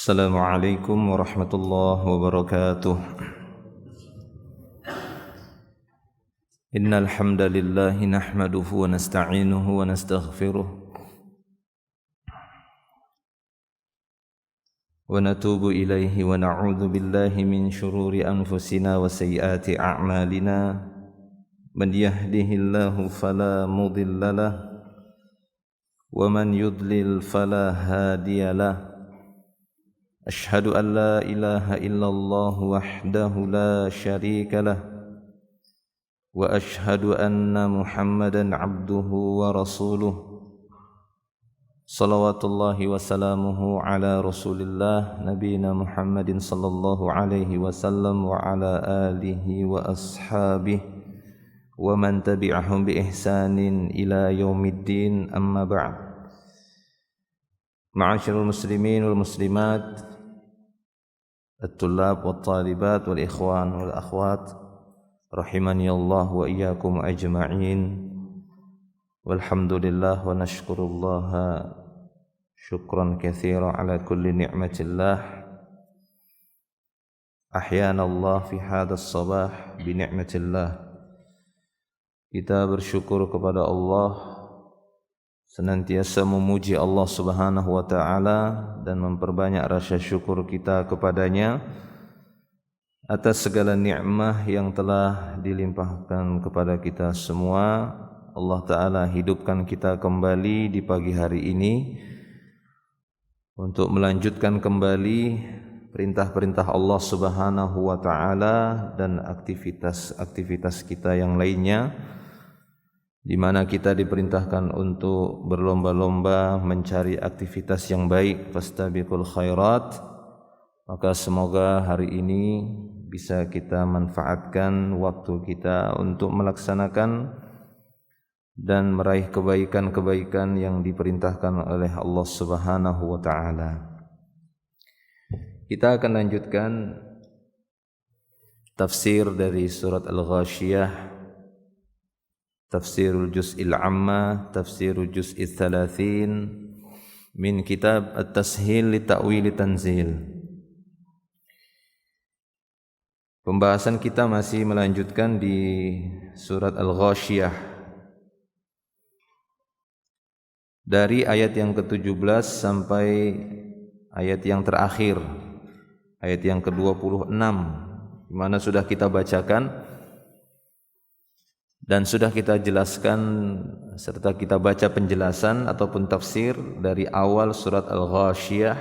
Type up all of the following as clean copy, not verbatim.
Assalamualaikum warahmatullahi wabarakatuh. Innal hamdalillah nahmaduhu wa nasta'inuhu wa nastaghfiruh wa natubu ilaihi wa na'udzu billahi min shururi anfusina wa sayyiati a'malina. Man yahdihillahu fala mudilla lahu wa man yudlil fala hadiyalah. Ashhadu an la ilaha illallah wahdahu la syarika lah wa ashhadu anna Muhammadan abduhu wa rasuluh. Salawatullahi wa salamuhu ala Rasulillah nabiyina Muhammadin sallallahu alaihi wasallam wa ala alihi wa ashabihi wa man tabi'ahum bi ihsanin ila yaumiddin, amma ba'd. Ma'asyiral muslimin wal muslimat, at-tullab wat talibat wal ikhwan wal akhwat, rahimani Allah wa iyyakum ajma'in. Walhamdulillah wa nashkurullaha syukran katsira ala kulli ni'matillah. Ahyana Allah fi hadzal sabah bi ni'matillah. Kita bersyukur kepada Allah, senantiasa memuji Allah Subhanahu wa taala dan memperbanyak rasa syukur kita kepadanya atas segala nikmat yang telah dilimpahkan kepada kita semua. Allah taala hidupkan kita kembali di pagi hari ini untuk melanjutkan kembali perintah-perintah Allah Subhanahu wa taala dan aktivitas-aktivitas kita yang lainnya, di mana kita diperintahkan untuk berlomba-lomba mencari aktivitas yang baik, fastabiqul khairat. Maka semoga hari ini bisa kita manfaatkan waktu kita untuk melaksanakan dan meraih kebaikan-kebaikan yang diperintahkan oleh Allah Subhanahu wa taala. Kita akan lanjutkan tafsir dari surat Al-Ghashiyah, Tafsirul Juz'il Amma, Tafsirul Juz'il Thalathin min kitab At-Tashil li Ta'wil Tanzil. Pembahasan kita masih melanjutkan di surat Al-Ghashiyah dari ayat yang ke-17 sampai ayat yang terakhir, ayat yang ke-26, di mana sudah kita bacakan dan sudah kita jelaskan serta kita baca penjelasan ataupun tafsir dari awal surat Al-Ghashiyah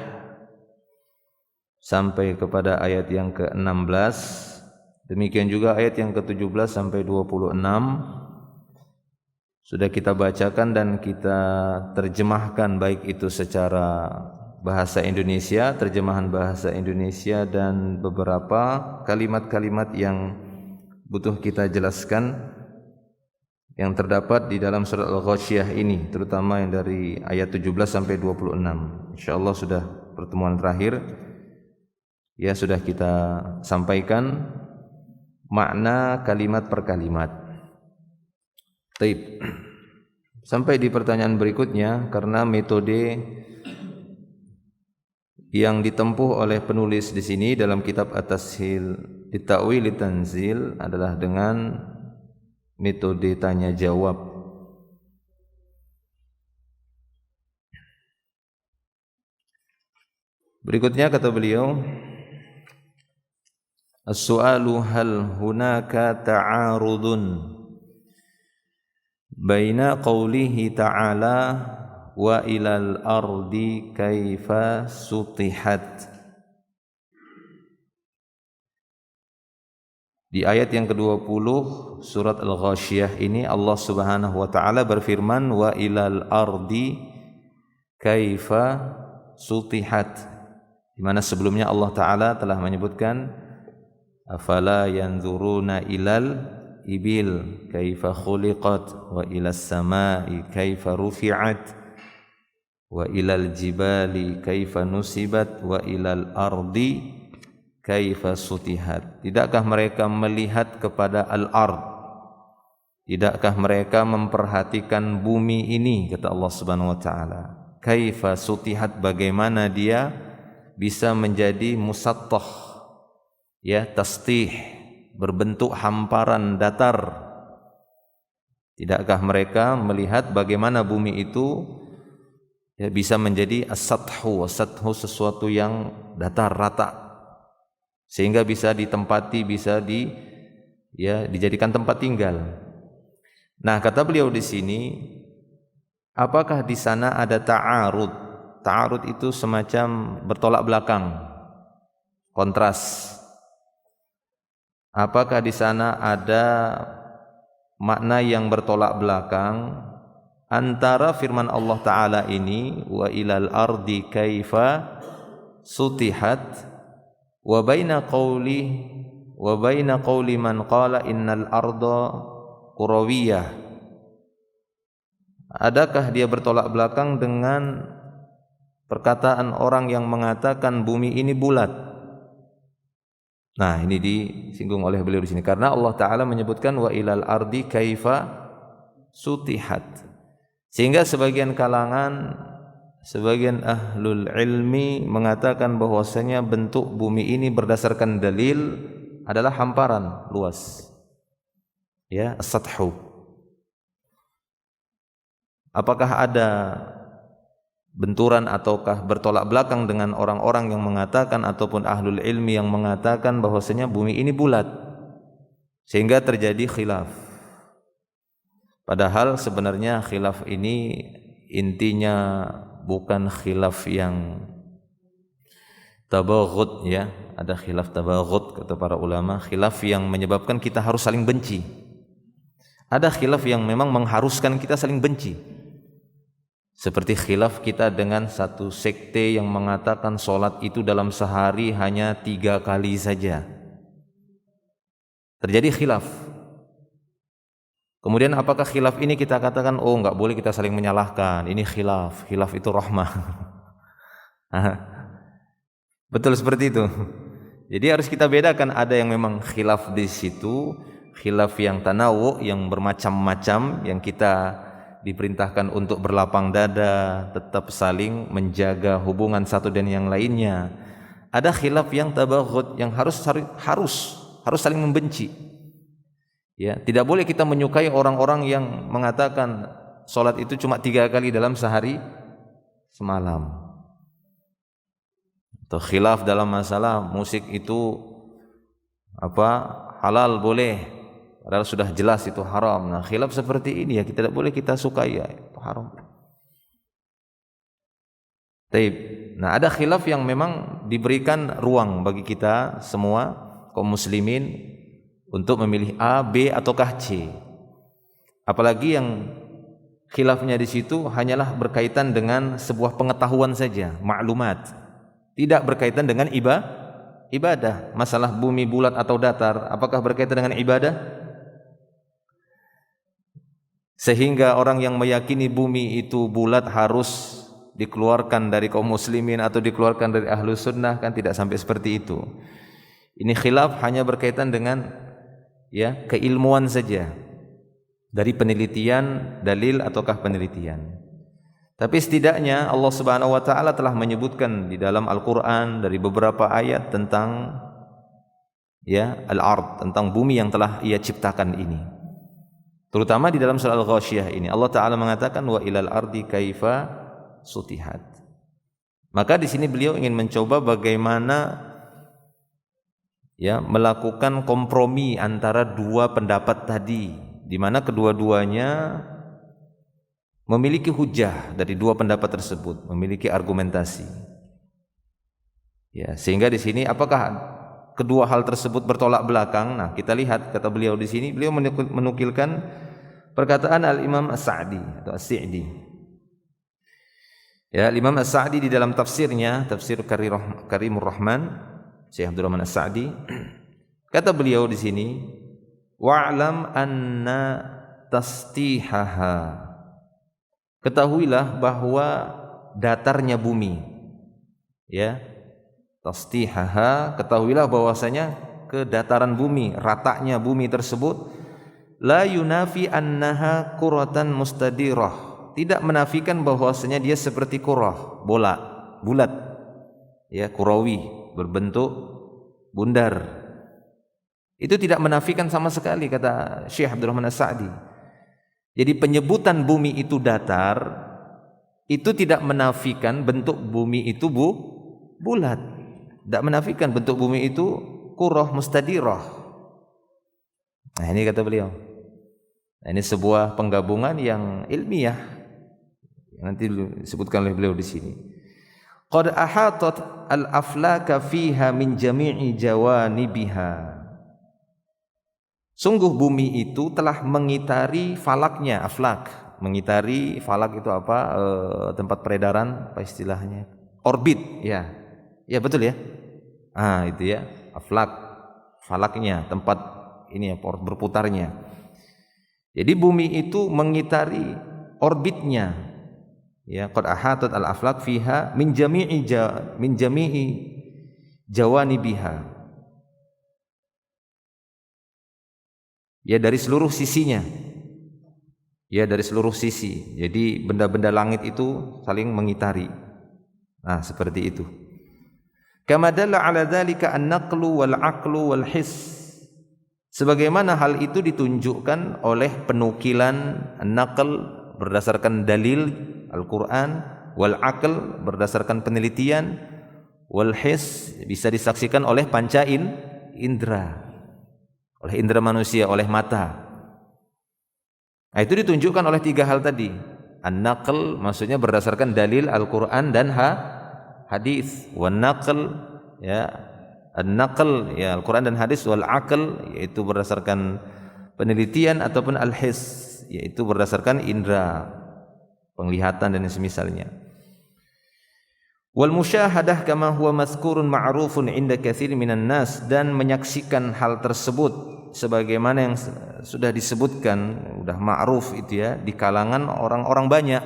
sampai kepada ayat yang ke-16. Demikian juga ayat yang ke-17 sampai 26 sudah kita bacakan dan kita terjemahkan, baik itu secara bahasa Indonesia, terjemahan bahasa Indonesia, dan beberapa kalimat-kalimat yang butuh kita jelaskan yang terdapat di dalam surat Al-Ghashiyah ini, terutama yang dari ayat 17 sampai 26. Insyaallah sudah pertemuan terakhir ya, sudah kita sampaikan makna kalimat per kalimat. Baik. Sampai di pertanyaan berikutnya, karena metode yang ditempuh oleh penulis di sini dalam kitab At-Tashil li Ta'wil Tanzil adalah dengan metode tanya jawab. Berikutnya kata beliau, as-su'alu hal hunaka ta'arudun baina qawlihi ta'ala wa ilal ardi kaifa sutihat. Di ayat yang ke-20 surat Al-Ghashiyah ini Allah Subhanahu wa taala berfirman wa ilal ardi kaifa sutihat, di mana sebelumnya Allah taala telah menyebutkan afala yanzuruna ilal ibil kaifa khuliqat wa ilas samai kaifa rufi'at wa ilal jibali kaifa nusibat wa ilal ardi kaifa sutihat. Tidakkah mereka melihat kepada al-ard? Tidakkah mereka memperhatikan bumi ini, kata Allah Subhanahu wa taala. Kaifa sutihat, bagaimana dia bisa menjadi musattah, ya, tastih, berbentuk hamparan datar. Tidakkah mereka melihat bagaimana bumi itu ya, bisa menjadi as-sathu, sesuatu yang datar rata, sehingga bisa ditempati, bisa dijadikan tempat tinggal. Nah, kata beliau di sini, apakah di sana ada ta'arud? Ta'arud itu semacam bertolak belakang, kontras. Apakah di sana ada makna yang bertolak belakang antara firman Allah Ta'ala ini, wa ilal ardi kaifa sutihat, wa baina qawli man qala innal arda kurawiyah. Adakah dia bertolak belakang dengan perkataan orang yang mengatakan bumi ini bulat? Nah, ini disinggung oleh beliau di sini karena Allah Ta'ala menyebutkan wa ilal ardi kaifa sutihat, sehingga sebagian kalangan, sebagian ahlul ilmi mengatakan bahwasanya bentuk bumi ini berdasarkan dalil adalah hamparan luas, ya, as-sathu. Apakah ada benturan ataukah bertolak belakang dengan orang-orang yang mengatakan ataupun ahlul ilmi yang mengatakan bahwasanya bumi ini bulat, sehingga terjadi khilaf? Padahal sebenarnya khilaf ini intinya bukan khilaf yang tabaghut, ya. Ada khilaf tabaghut kata para ulama, khilaf yang menyebabkan kita harus saling benci. Ada khilaf yang memang mengharuskan kita saling benci. Seperti khilaf kita dengan satu sekte yang mengatakan sholat itu dalam sehari hanya 3 kali saja. Terjadi khilaf. Kemudian apakah khilaf ini kita katakan, oh enggak boleh kita saling menyalahkan, ini khilaf itu rahmah. Betul seperti itu. Jadi harus kita bedakan, ada yang memang khilaf di situ, khilaf yang tanawu, yang bermacam-macam, yang kita diperintahkan untuk berlapang dada, tetap saling menjaga hubungan satu dan yang lainnya. Ada khilaf yang tabaghut, yang harus saling membenci. Ya, tidak boleh kita menyukai orang-orang yang mengatakan salat itu cuma 3 kali dalam sehari semalam. Atau khilaf dalam masalah musik itu halal boleh, padahal sudah jelas itu haram. Nah, khilaf seperti ini ya tidak boleh kita sukai, ya itu haram. Taib. Nah, ada khilaf yang memang diberikan ruang bagi kita semua kaum muslimin untuk memilih A, B ataukah C. Apalagi yang khilafnya di situ hanyalah berkaitan dengan sebuah pengetahuan saja, maklumat. Tidak berkaitan dengan ibadah. Masalah bumi bulat atau datar, apakah berkaitan dengan ibadah? Sehingga orang yang meyakini bumi itu bulat harus dikeluarkan dari kaum muslimin atau dikeluarkan dari ahlu sunnah, kan tidak sampai seperti itu. Ini khilaf hanya berkaitan dengan keilmuan saja, dari penelitian dalil ataukah penelitian. Tapi setidaknya Allah Subhanahu wa taala telah menyebutkan di dalam Al-Qur'an dari beberapa ayat tentang al-ard, tentang bumi yang telah Ia ciptakan ini. Terutama di dalam surah Al-Ghasyiyah ini Allah Ta'ala mengatakan wa ilal ardi kaifa sutihat. Maka di sini beliau ingin mencoba bagaimana melakukan kompromi antara dua pendapat tadi, di mana kedua-duanya memiliki hujah dari dua pendapat tersebut, memiliki argumentasi. Ya, sehingga di sini apakah kedua hal tersebut bertolak belakang? Nah, kita lihat kata beliau di sini, beliau menukilkan perkataan Al-Imam As-Sa'di atau As-Sa'di. Ya, Imam As-Sa'di di dalam tafsirnya, Tafsir Karimur Rahman, Syekh Abdul Rahman As-Sa'di, kata beliau di sini, wa'lam anna tastihaha. Ketahuilah bahwa datarnya bumi, tastihaha, ketahuilah bahwasanya kedataran bumi, ratanya bumi tersebut, la yunafi annaha kuratan mustadirah, tidak menafikan bahwasanya dia seperti kurah, bulat. ya, kurawi, berbentuk bundar. Itu tidak menafikan sama sekali, kata Syekh Abdurrahman As-Sa'di. Jadi penyebutan bumi itu datar itu tidak menafikan bentuk bumi itu bulat. Tidak menafikan bentuk bumi itu kurah mustadirah. Nah, ini kata beliau. Nah, ini sebuah penggabungan yang ilmiah. Nanti disebutkan oleh beliau di sini. Qad ahatat al-aflaka fiha min jami'i jawanibiha. Sungguh bumi itu telah mengitari falaknya, aflak. Mengitari falak itu apa? Tempat peredaran, apa istilahnya? Orbit, ya. Ya betul ya. Itu ya, aflak, falaknya, tempat ini ya, berputarnya. Jadi bumi itu mengitari orbitnya. Ya, qad ahatat al-aflak fiha min jami'i jawanibiha. Ya, dari seluruh sisinya. Ya, dari seluruh sisi. Jadi benda-benda langit itu saling mengitari. Nah, seperti itu. Kama dalla ala dzalika an-naqlu wal 'aqlu wal hiss. Sebagaimana hal itu ditunjukkan oleh penukilan an-naql berdasarkan dalil Al-Qur'an, wal 'aql berdasarkan penelitian, wal hiss bisa disaksikan oleh panca indra. Oleh indera manusia, oleh mata. Nah, itu ditunjukkan oleh 3 hal tadi. An-naql maksudnya berdasarkan dalil Al-Qur'an dan hadis. Wan-naql ya, an-naql ya Al-Qur'an dan hadis, wal aql yaitu berdasarkan penelitian, ataupun al-hiss yaitu berdasarkan indera penglihatan dan semisalnya. Wal musyahadah kama huwa mazkurun ma'rufun 'inda katsir minan nas, dan menyaksikan hal tersebut sebagaimana yang sudah disebutkan, sudah ma'ruf itu ya, di kalangan orang-orang banyak.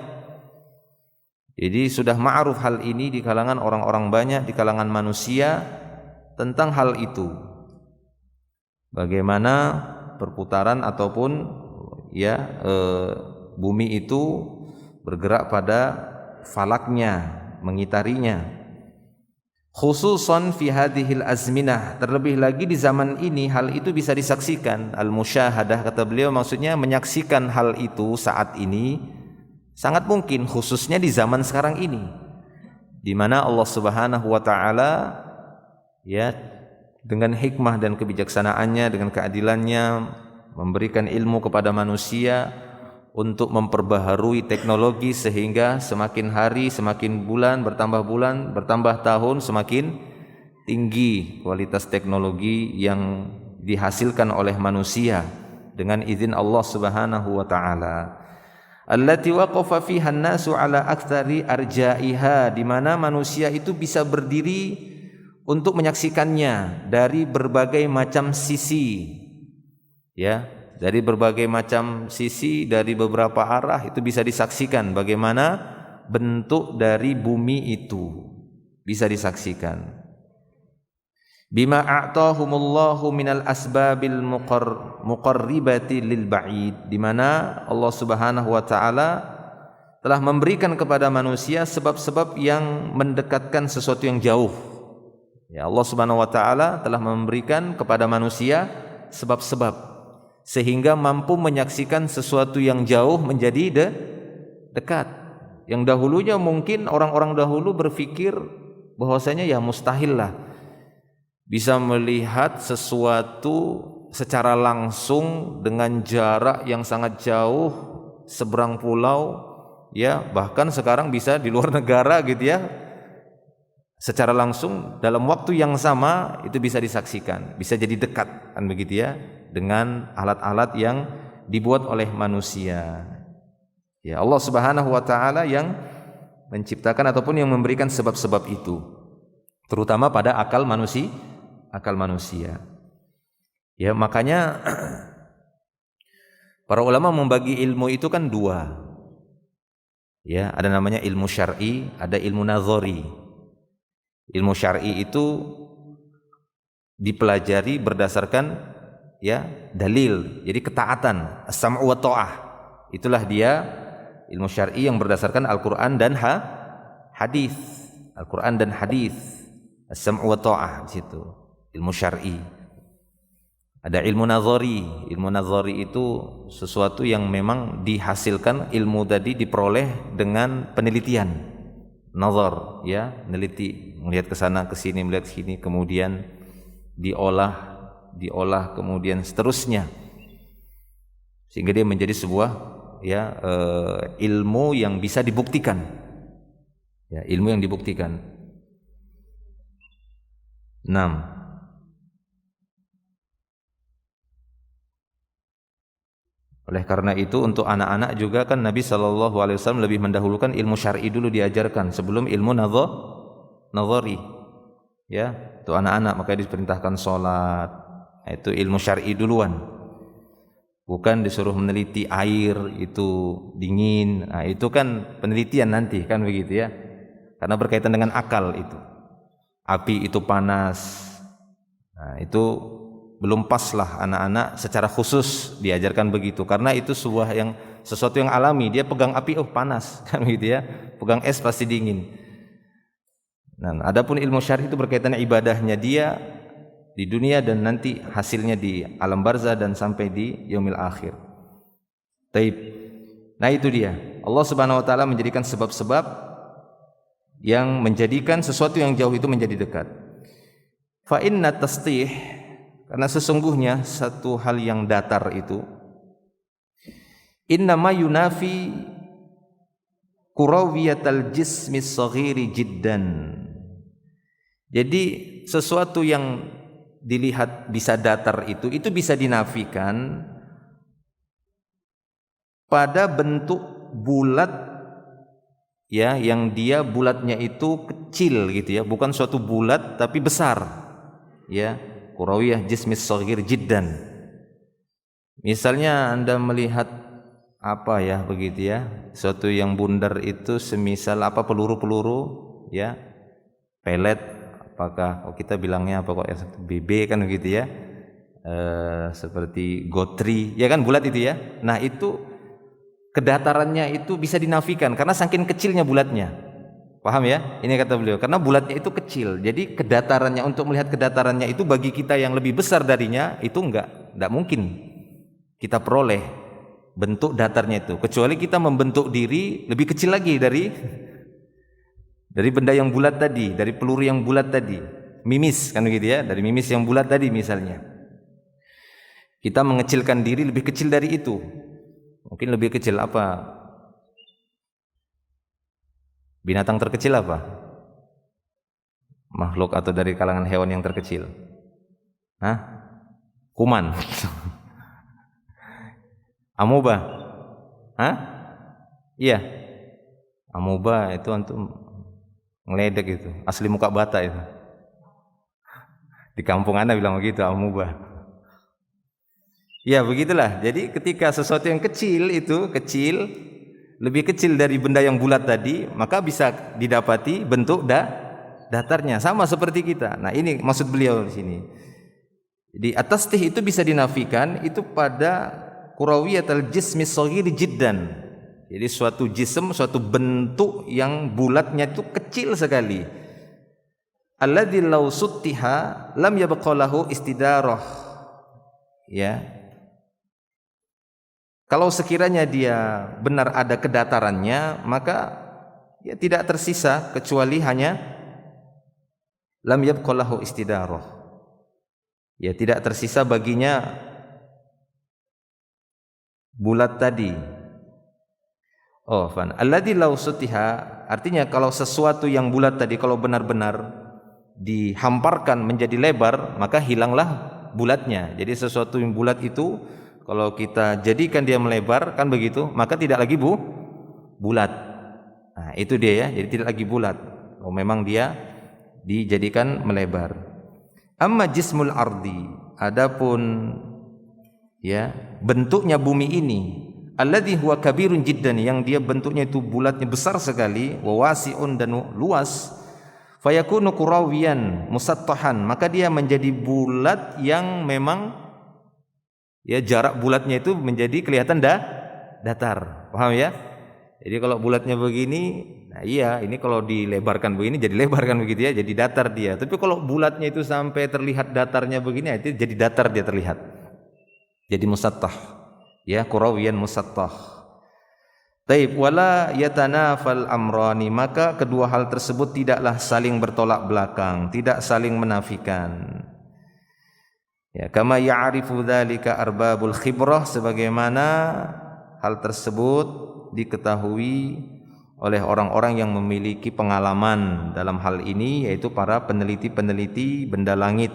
Jadi sudah ma'ruf hal ini di kalangan orang-orang banyak, di kalangan manusia tentang hal itu. Bagaimana perputaran ataupun ya bumi itu bergerak pada falaknya, mengitarinya. Khususan fi hadhil azminah, terlebih lagi di zaman ini hal itu bisa disaksikan. Al-musyahadah kata beliau maksudnya menyaksikan hal itu saat ini sangat mungkin, khususnya di zaman sekarang ini, di mana Allah Subhanahu wa taala ya dengan hikmah dan kebijaksanaannya, dengan keadilannya memberikan ilmu kepada manusia untuk memperbaharui teknologi sehingga semakin hari, semakin bulan, bertambah tahun, semakin tinggi kualitas teknologi yang dihasilkan oleh manusia dengan izin Allah Subhanahu wa taala. Allati waqafa fiha an-nasu ala aktsari arja'iha, di mana manusia itu bisa berdiri untuk menyaksikannya dari berbagai macam sisi. Ya, dari berbagai macam sisi, dari beberapa arah itu bisa disaksikan bagaimana bentuk dari bumi itu bisa disaksikan. Bima a'tahumullahu minal asbabil muqarribati lil ba'id, di mana Allah Subhanahu wa taala telah memberikan kepada manusia sebab-sebab yang mendekatkan sesuatu yang jauh. Ya, Allah Subhanahu wa taala telah memberikan kepada manusia sebab-sebab sehingga mampu menyaksikan sesuatu yang jauh menjadi dekat. Yang dahulunya mungkin orang-orang dahulu berpikir bahwasanya ya mustahil lah bisa melihat sesuatu secara langsung dengan jarak yang sangat jauh, seberang pulau, ya bahkan sekarang bisa di luar negara gitu ya, secara langsung dalam waktu yang sama itu bisa disaksikan, bisa jadi dekat kan begitu ya, dengan alat-alat yang dibuat oleh manusia. Ya, Allah Subhanahu wa taala yang menciptakan ataupun yang memberikan sebab-sebab itu, terutama pada akal manusia. Ya, makanya para ulama membagi ilmu itu kan 2. Ya, ada namanya ilmu syar'i, ada ilmu nazari. Ilmu syar'i itu dipelajari berdasarkan ya dalil, jadi ketaatan, as-sam'u wa ta'ah. Itulah dia ilmu syar'i yang berdasarkan Al-Qur'an dan hadis. Al-Qur'an dan hadis. as-sam'u wa ta'ah di situ, ilmu syar'i. Ada ilmu nazari. Ilmu nazari itu sesuatu yang memang dihasilkan, ilmu tadi diperoleh dengan penelitian. Nazar, ya, meneliti, melihat ke sana ke sini, melihat ke sini, kemudian diolah kemudian seterusnya. Sehingga dia menjadi sebuah ilmu yang bisa dibuktikan. Ya, ilmu yang dibuktikan. 6. Oleh karena itu untuk anak-anak juga kan Nabi SAW lebih mendahulukan ilmu syar'i dulu diajarkan sebelum ilmu nazari. Ya, untuk anak-anak maka diperintahkan sholat. Itu ilmu syar'i duluan. Bukan disuruh meneliti air itu dingin. Nah, itu kan penelitian nanti kan begitu ya. Karena berkaitan dengan akal itu. Api itu panas. Nah, itu belum pas lah anak-anak secara khusus diajarkan begitu, karena itu sesuatu yang alami. Dia pegang api, oh panas kan gitu ya, pegang es pasti dingin. Nah, adapun ilmu syar'i itu berkaitan ibadahnya dia di dunia dan nanti hasilnya di alam barzah dan sampai di yaumil akhir. Taib. Nah, itu dia. Allah Subhanahu wa taala menjadikan sebab-sebab yang menjadikan sesuatu yang jauh itu menjadi dekat. Fa inna tastih, karena sesungguhnya satu hal yang datar itu innama yunafi kurawiyatal jismi saghiri jiddan. Jadi sesuatu yang dilihat bisa datar itu bisa dinafikan pada bentuk bulat, ya, yang dia bulatnya itu kecil gitu ya, bukan suatu bulat tapi besar, ya. Kurawiyah jismis saghir jiddan. Misalnya Anda melihat apa ya begitu ya, sesuatu yang bundar itu semisal apa, peluru-peluru ya, pelet, apakah kita bilangnya apa kok ya, BB kan begitu ya, seperti gotri ya kan, bulat itu ya. Nah, itu kedatarannya itu bisa dinafikan karena saking kecilnya bulatnya. Paham ya? Ini kata beliau, karena bulatnya itu kecil. Jadi kedatarannya, untuk melihat kedatarannya itu bagi kita yang lebih besar darinya itu enggak mungkin kita peroleh bentuk datarnya itu, kecuali kita membentuk diri lebih kecil lagi dari benda yang bulat tadi, dari peluru yang bulat tadi. Mimis kan begitu ya, dari mimis yang bulat tadi misalnya. Kita mengecilkan diri lebih kecil dari itu. Mungkin lebih kecil apa? Binatang terkecil apa? Makhluk atau dari kalangan hewan yang terkecil? Hah? Kuman. Amoeba. Hah? Iya. Amoeba itu antum ngeledek itu, asli muka bata itu. Di kampung Anda bilang begitu, amoeba. Ya, begitulah. Jadi ketika sesuatu yang kecil itu lebih kecil dari benda yang bulat tadi, maka bisa didapati bentuk datarnya sama seperti kita. Nah, ini maksud beliau di sini. Jadi atastih itu bisa dinafikan itu pada kurawiyatul jismi shaghir jiddan. Jadi suatu jism, suatu bentuk yang bulatnya itu kecil sekali. Alladzi law suttiha lam yabqa lahu istidarah. Ya. Kalau sekiranya dia benar ada kedatarannya, maka ya tidak tersisa kecuali hanya lam yabqa lahu istidarah. Ya, tidak tersisa baginya bulat tadi. Oh, fan. Alladzi law sutiha, artinya kalau sesuatu yang bulat tadi kalau benar-benar dihamparkan menjadi lebar, maka hilanglah bulatnya. Jadi sesuatu yang bulat itu kalau kita jadikan dia melebar kan begitu, maka tidak lagi bulat. Nah, itu dia ya, jadi tidak lagi bulat. Oh, memang dia dijadikan melebar. Amma jismul ardi, adapun ya bentuknya bumi ini, alladzi huwa kabirun jiddan, yang dia bentuknya itu bulatnya besar sekali, wa wasi'un dan luas, fayakunu kurawiyan musattahan, maka dia menjadi bulat yang memang ya jarak bulatnya itu menjadi kelihatan datar. Paham ya? Jadi kalau bulatnya begini, Nah iya, ini kalau dilebarkan begini jadi lebar kan begitu ya, jadi datar dia. Tapi kalau bulatnya itu sampai terlihat datarnya begini, itu jadi datar dia terlihat. Jadi musattah. Ya, kurawiyan musattah. Taib wala yatanafal amrani, maka kedua hal tersebut tidaklah saling bertolak belakang, tidak saling menafikan. Ya, kama ya'rifu dzalika arbabul khibrah, sebagaimana hal tersebut diketahui oleh orang-orang yang memiliki pengalaman dalam hal ini, yaitu para peneliti-peneliti benda langit.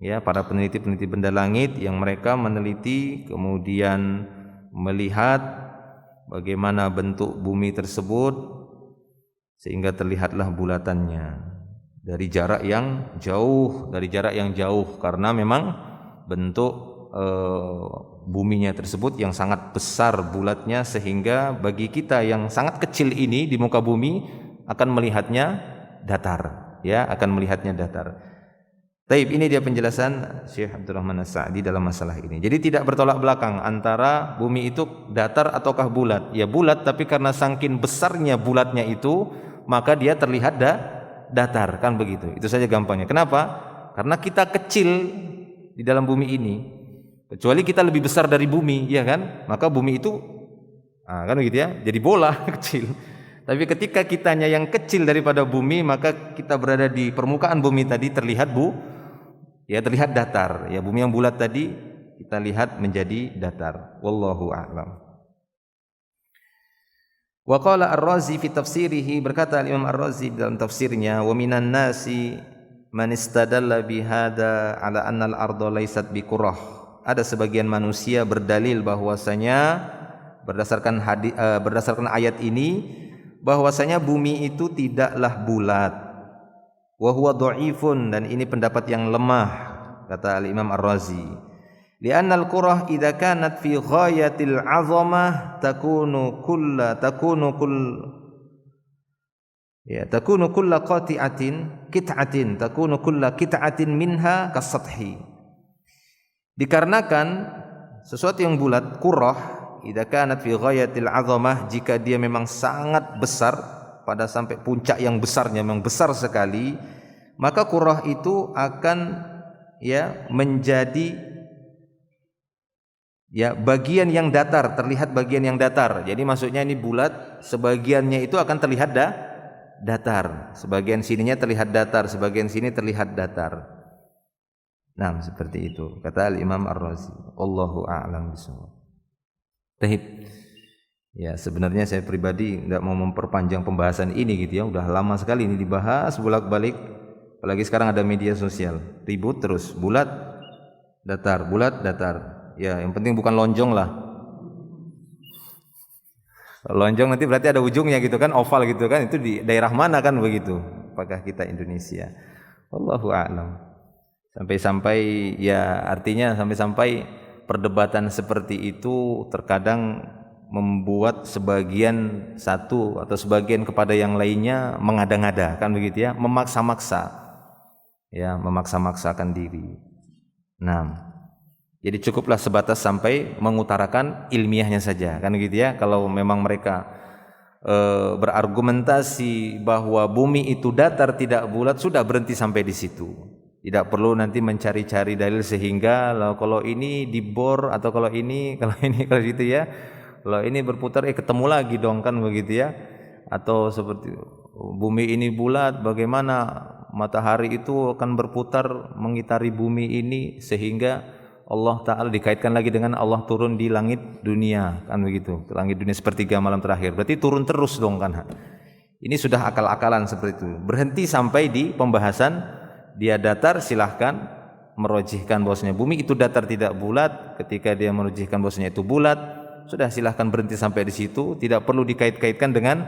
Ya, para peneliti-peneliti benda langit yang mereka meneliti kemudian melihat bagaimana bentuk bumi tersebut sehingga terlihatlah bulatannya dari jarak yang jauh, karena memang bentuk buminya tersebut yang sangat besar bulatnya, sehingga bagi kita yang sangat kecil ini di muka bumi akan melihatnya datar, ya, akan melihatnya datar. Taib, ini dia penjelasan Syekh Abdurrahman As-Sa'di dalam masalah ini. Jadi tidak bertolak belakang antara bumi itu datar ataukah bulat. Ya bulat, tapi karena saking besarnya bulatnya itu, maka dia terlihat datar, kan begitu. Itu saja gampangnya. Kenapa? Karena kita kecil di dalam bumi ini. Kecuali kita lebih besar dari bumi, ya kan? Maka bumi itu kan begitu ya, jadi bola kecil. Tapi ketika kitanya yang kecil daripada bumi, maka kita berada di permukaan bumi tadi terlihat terlihat datar. Ya, bumi yang bulat tadi kita lihat menjadi datar. Wallahu a'lam. Wa qala Ar-Razi fi tafsirihi, berkata Imam Ar-Razi dalam tafsirnya, wa minan nasi man istadalla bihada ala anna al-ardha laysat biqurrah. Ada sebagian manusia berdalil bahwasanya berdasarkan ayat ini bahwasanya bumi itu tidaklah bulat. Wa huwa dha'ifun, dan ini pendapat yang lemah, kata Al-Imam Ar-Razi. Li'anna al-qurah idza kanat fi ghayatil 'azamah takunu kulla qit'atin minha kasathi. Dikarenakan sesuatu yang bulat, qurah idza kanat fi ghayatil 'azamah, jika dia memang sangat besar, pada sampai puncak yang besarnya, memang besar sekali, maka qurah itu akan menjadi bagian yang datar, terlihat bagian yang datar. Jadi maksudnya ini bulat, sebagiannya itu akan terlihat datar, sebagian sininya terlihat datar, sebagian sini terlihat datar. Nah, seperti itu kata Al-Imam Ar-Razi. Wallahu a'lam bishawab. Tahib. Ya, sebenarnya saya pribadi tidak mau memperpanjang pembahasan ini gitu ya. Udah lama sekali ini dibahas bolak-balik. Apalagi sekarang ada media sosial, ribut terus, bulat, datar, bulat, datar. Ya, yang penting bukan lonjong lah. Lonjong nanti berarti ada ujungnya gitu kan, oval gitu kan. Itu di daerah mana kan begitu? Apakah kita Indonesia? Wallahu a'lam. Sampai-sampai artinya sampai-sampai perdebatan seperti itu terkadang membuat sebagian satu atau sebagian kepada yang lainnya mengada-ngada, kan begitu ya, memaksa-maksakan diri. Nah, jadi cukuplah sebatas sampai mengutarakan ilmiahnya saja, kan gitu ya. Kalau memang mereka berargumentasi bahwa bumi itu datar tidak bulat, sudah berhenti sampai di situ. Tidak perlu nanti mencari-cari dalil sehingga kalau ini dibor atau kalau gitu ya. Kalau ini berputar ketemu lagi dong, kan begitu ya. Atau seperti bumi ini bulat, bagaimana matahari itu akan berputar mengitari bumi ini sehingga Allah Ta'ala dikaitkan lagi dengan Allah turun di langit dunia, kan begitu. Langit dunia sepertiga malam terakhir, berarti turun terus dong kan. Ini sudah akal-akalan seperti itu. Berhenti sampai di pembahasan dia datar, silahkan merojihkan bahwasanya bumi itu datar tidak bulat. Ketika dia merojihkan bahwasanya itu bulat, sudah silahkan berhenti sampai di situ. Tidak perlu dikait-kaitkan dengan,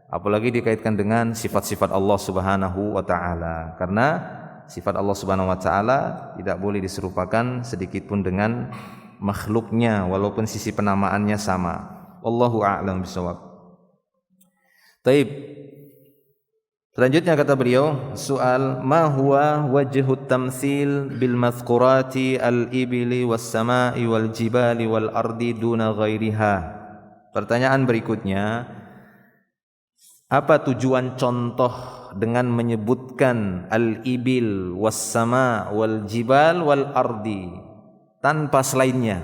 apalagi dikaitkan dengan sifat-sifat Allah Subhanahu wa Ta'ala, karena sifat Allah Subhanahu wa Ta'ala tidak boleh diserupakan sedikit pun dengan makhluknya, walaupun sisi penamaannya sama. Wallahu a'lam bishawab. Taib. Selanjutnya kata beliau, soal ma huwa wajhut tamtsil bil mazkurati al-ibli was sama'i wal jibali wal ardi duna ghairiha. Pertanyaan berikutnya, Apa tujuan contoh dengan menyebutkan al-ibil was-sama wal jibal wal ardi tanpa selainnya?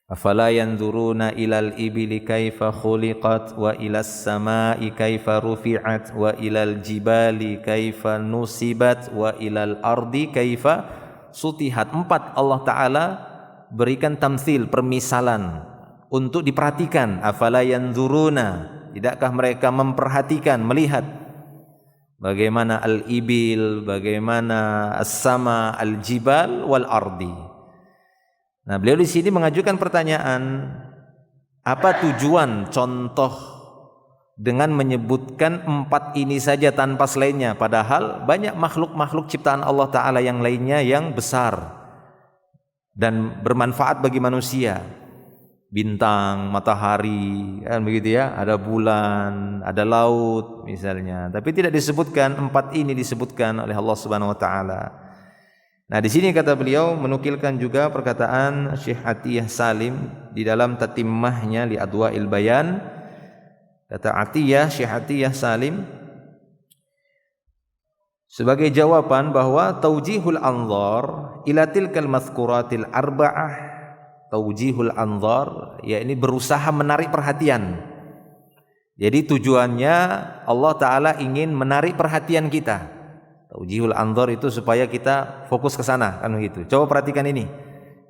Afala yanzuruna ilal ibili kaifa khuliqat wa ilas samai kaifa rufi'at wa ilal jibali kaifa nusibat wa ilal ardi kaifa sutihat. 4 Allah Ta'ala berikan tamtsil, permisalan untuk diperhatikan. Afala yanzuruna, tidakkah mereka memperhatikan, melihat bagaimana al-ibil, bagaimana as-sama, al-jibal wal ardi. Nah, beliau di sini mengajukan pertanyaan, apa tujuan contoh dengan menyebutkan 4 ini saja tanpa selainnya, padahal banyak makhluk-makhluk ciptaan Allah Ta'ala yang lainnya yang besar dan bermanfaat bagi manusia. Bintang, matahari, kan begitu ya, ada bulan, ada laut misalnya. Tapi tidak disebutkan, 4 ini disebutkan oleh Allah Subhanahu wa taala. Nah, di sini kata beliau menukilkan juga perkataan Syekh Atiyah Salim di dalam tatimmahnya li Adwa'il Bayan. Kata Syekh Atiyah Salim sebagai jawaban bahwa taujihul anzar ila tilkal mazkuratil arba'ah, taujihul anzar yakni berusaha menarik perhatian. Jadi tujuannya Allah Ta'ala ingin menarik perhatian kita. Taujihul anzar itu supaya kita fokus ke sana, kan begitu. Coba perhatikan ini.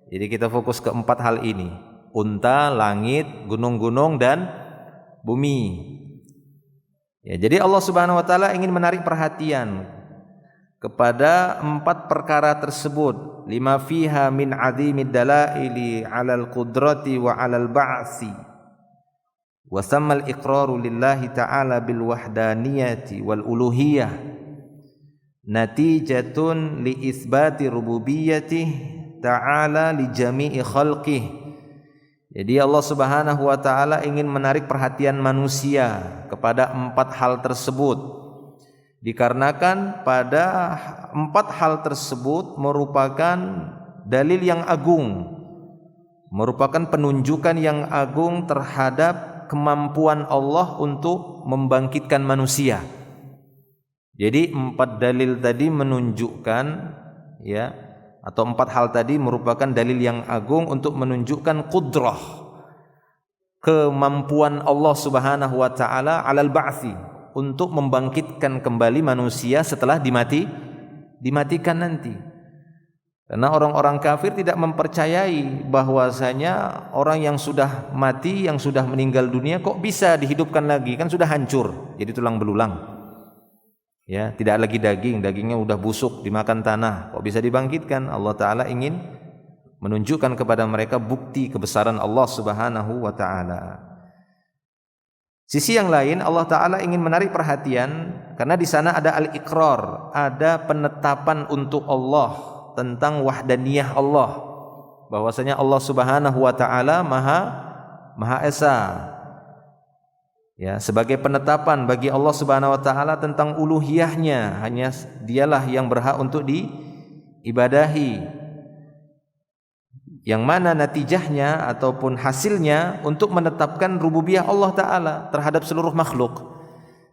Jadi kita fokus ke 4 hal ini. Unta, langit, gunung-gunung dan bumi. Ya, jadi Allah Subhanahu wa taala ingin menarik perhatian kepada 4 perkara tersebut. Lima fiha min 'azimid dalaili 'alal qudrati wa 'alal ba'si. Wa sammal iqraru lillahi ta'ala bil wahdaniyati wal uluhiyah natijatun li isbati rububiyyatih ta'ala li jami'i khalqih. Jadi Allah Subhanahu wa taala ingin menarik perhatian manusia kepada 4 hal tersebut, dikarenakan pada 4 hal tersebut merupakan dalil yang agung, merupakan penunjukan yang agung terhadap kemampuan Allah untuk membangkitkan manusia. Jadi 4 dalil tadi menunjukkan, ya, atau 4 hal tadi merupakan dalil yang agung untuk menunjukkan qudrah, kemampuan Allah Subhanahu wa taala 'alal ba'tsi, untuk membangkitkan kembali manusia setelah dimatikan nanti. Karena orang-orang kafir tidak mempercayai bahwasanya orang yang sudah mati, yang sudah meninggal dunia kok bisa dihidupkan lagi, kan sudah hancur jadi tulang belulang. Ya, tidak lagi daging, dagingnya udah busuk dimakan tanah, kok bisa dibangkitkan? Allah Ta'ala ingin menunjukkan kepada mereka bukti kebesaran Allah Subhanahu wa taala. Sisi yang lain, Allah Ta'ala ingin menarik perhatian karena di sana ada al-iqrar, ada penetapan untuk Allah tentang wahdaniyah Allah, bahwasanya Allah Subhanahu wa taala Maha Esa. Ya, sebagai penetapan bagi Allah Subhanahu wa taala tentang uluhiyahnya, hanya dialah yang berhak untuk diibadahi. Yang mana natijahnya ataupun hasilnya untuk menetapkan rububiyah Allah Ta'ala terhadap seluruh makhluk.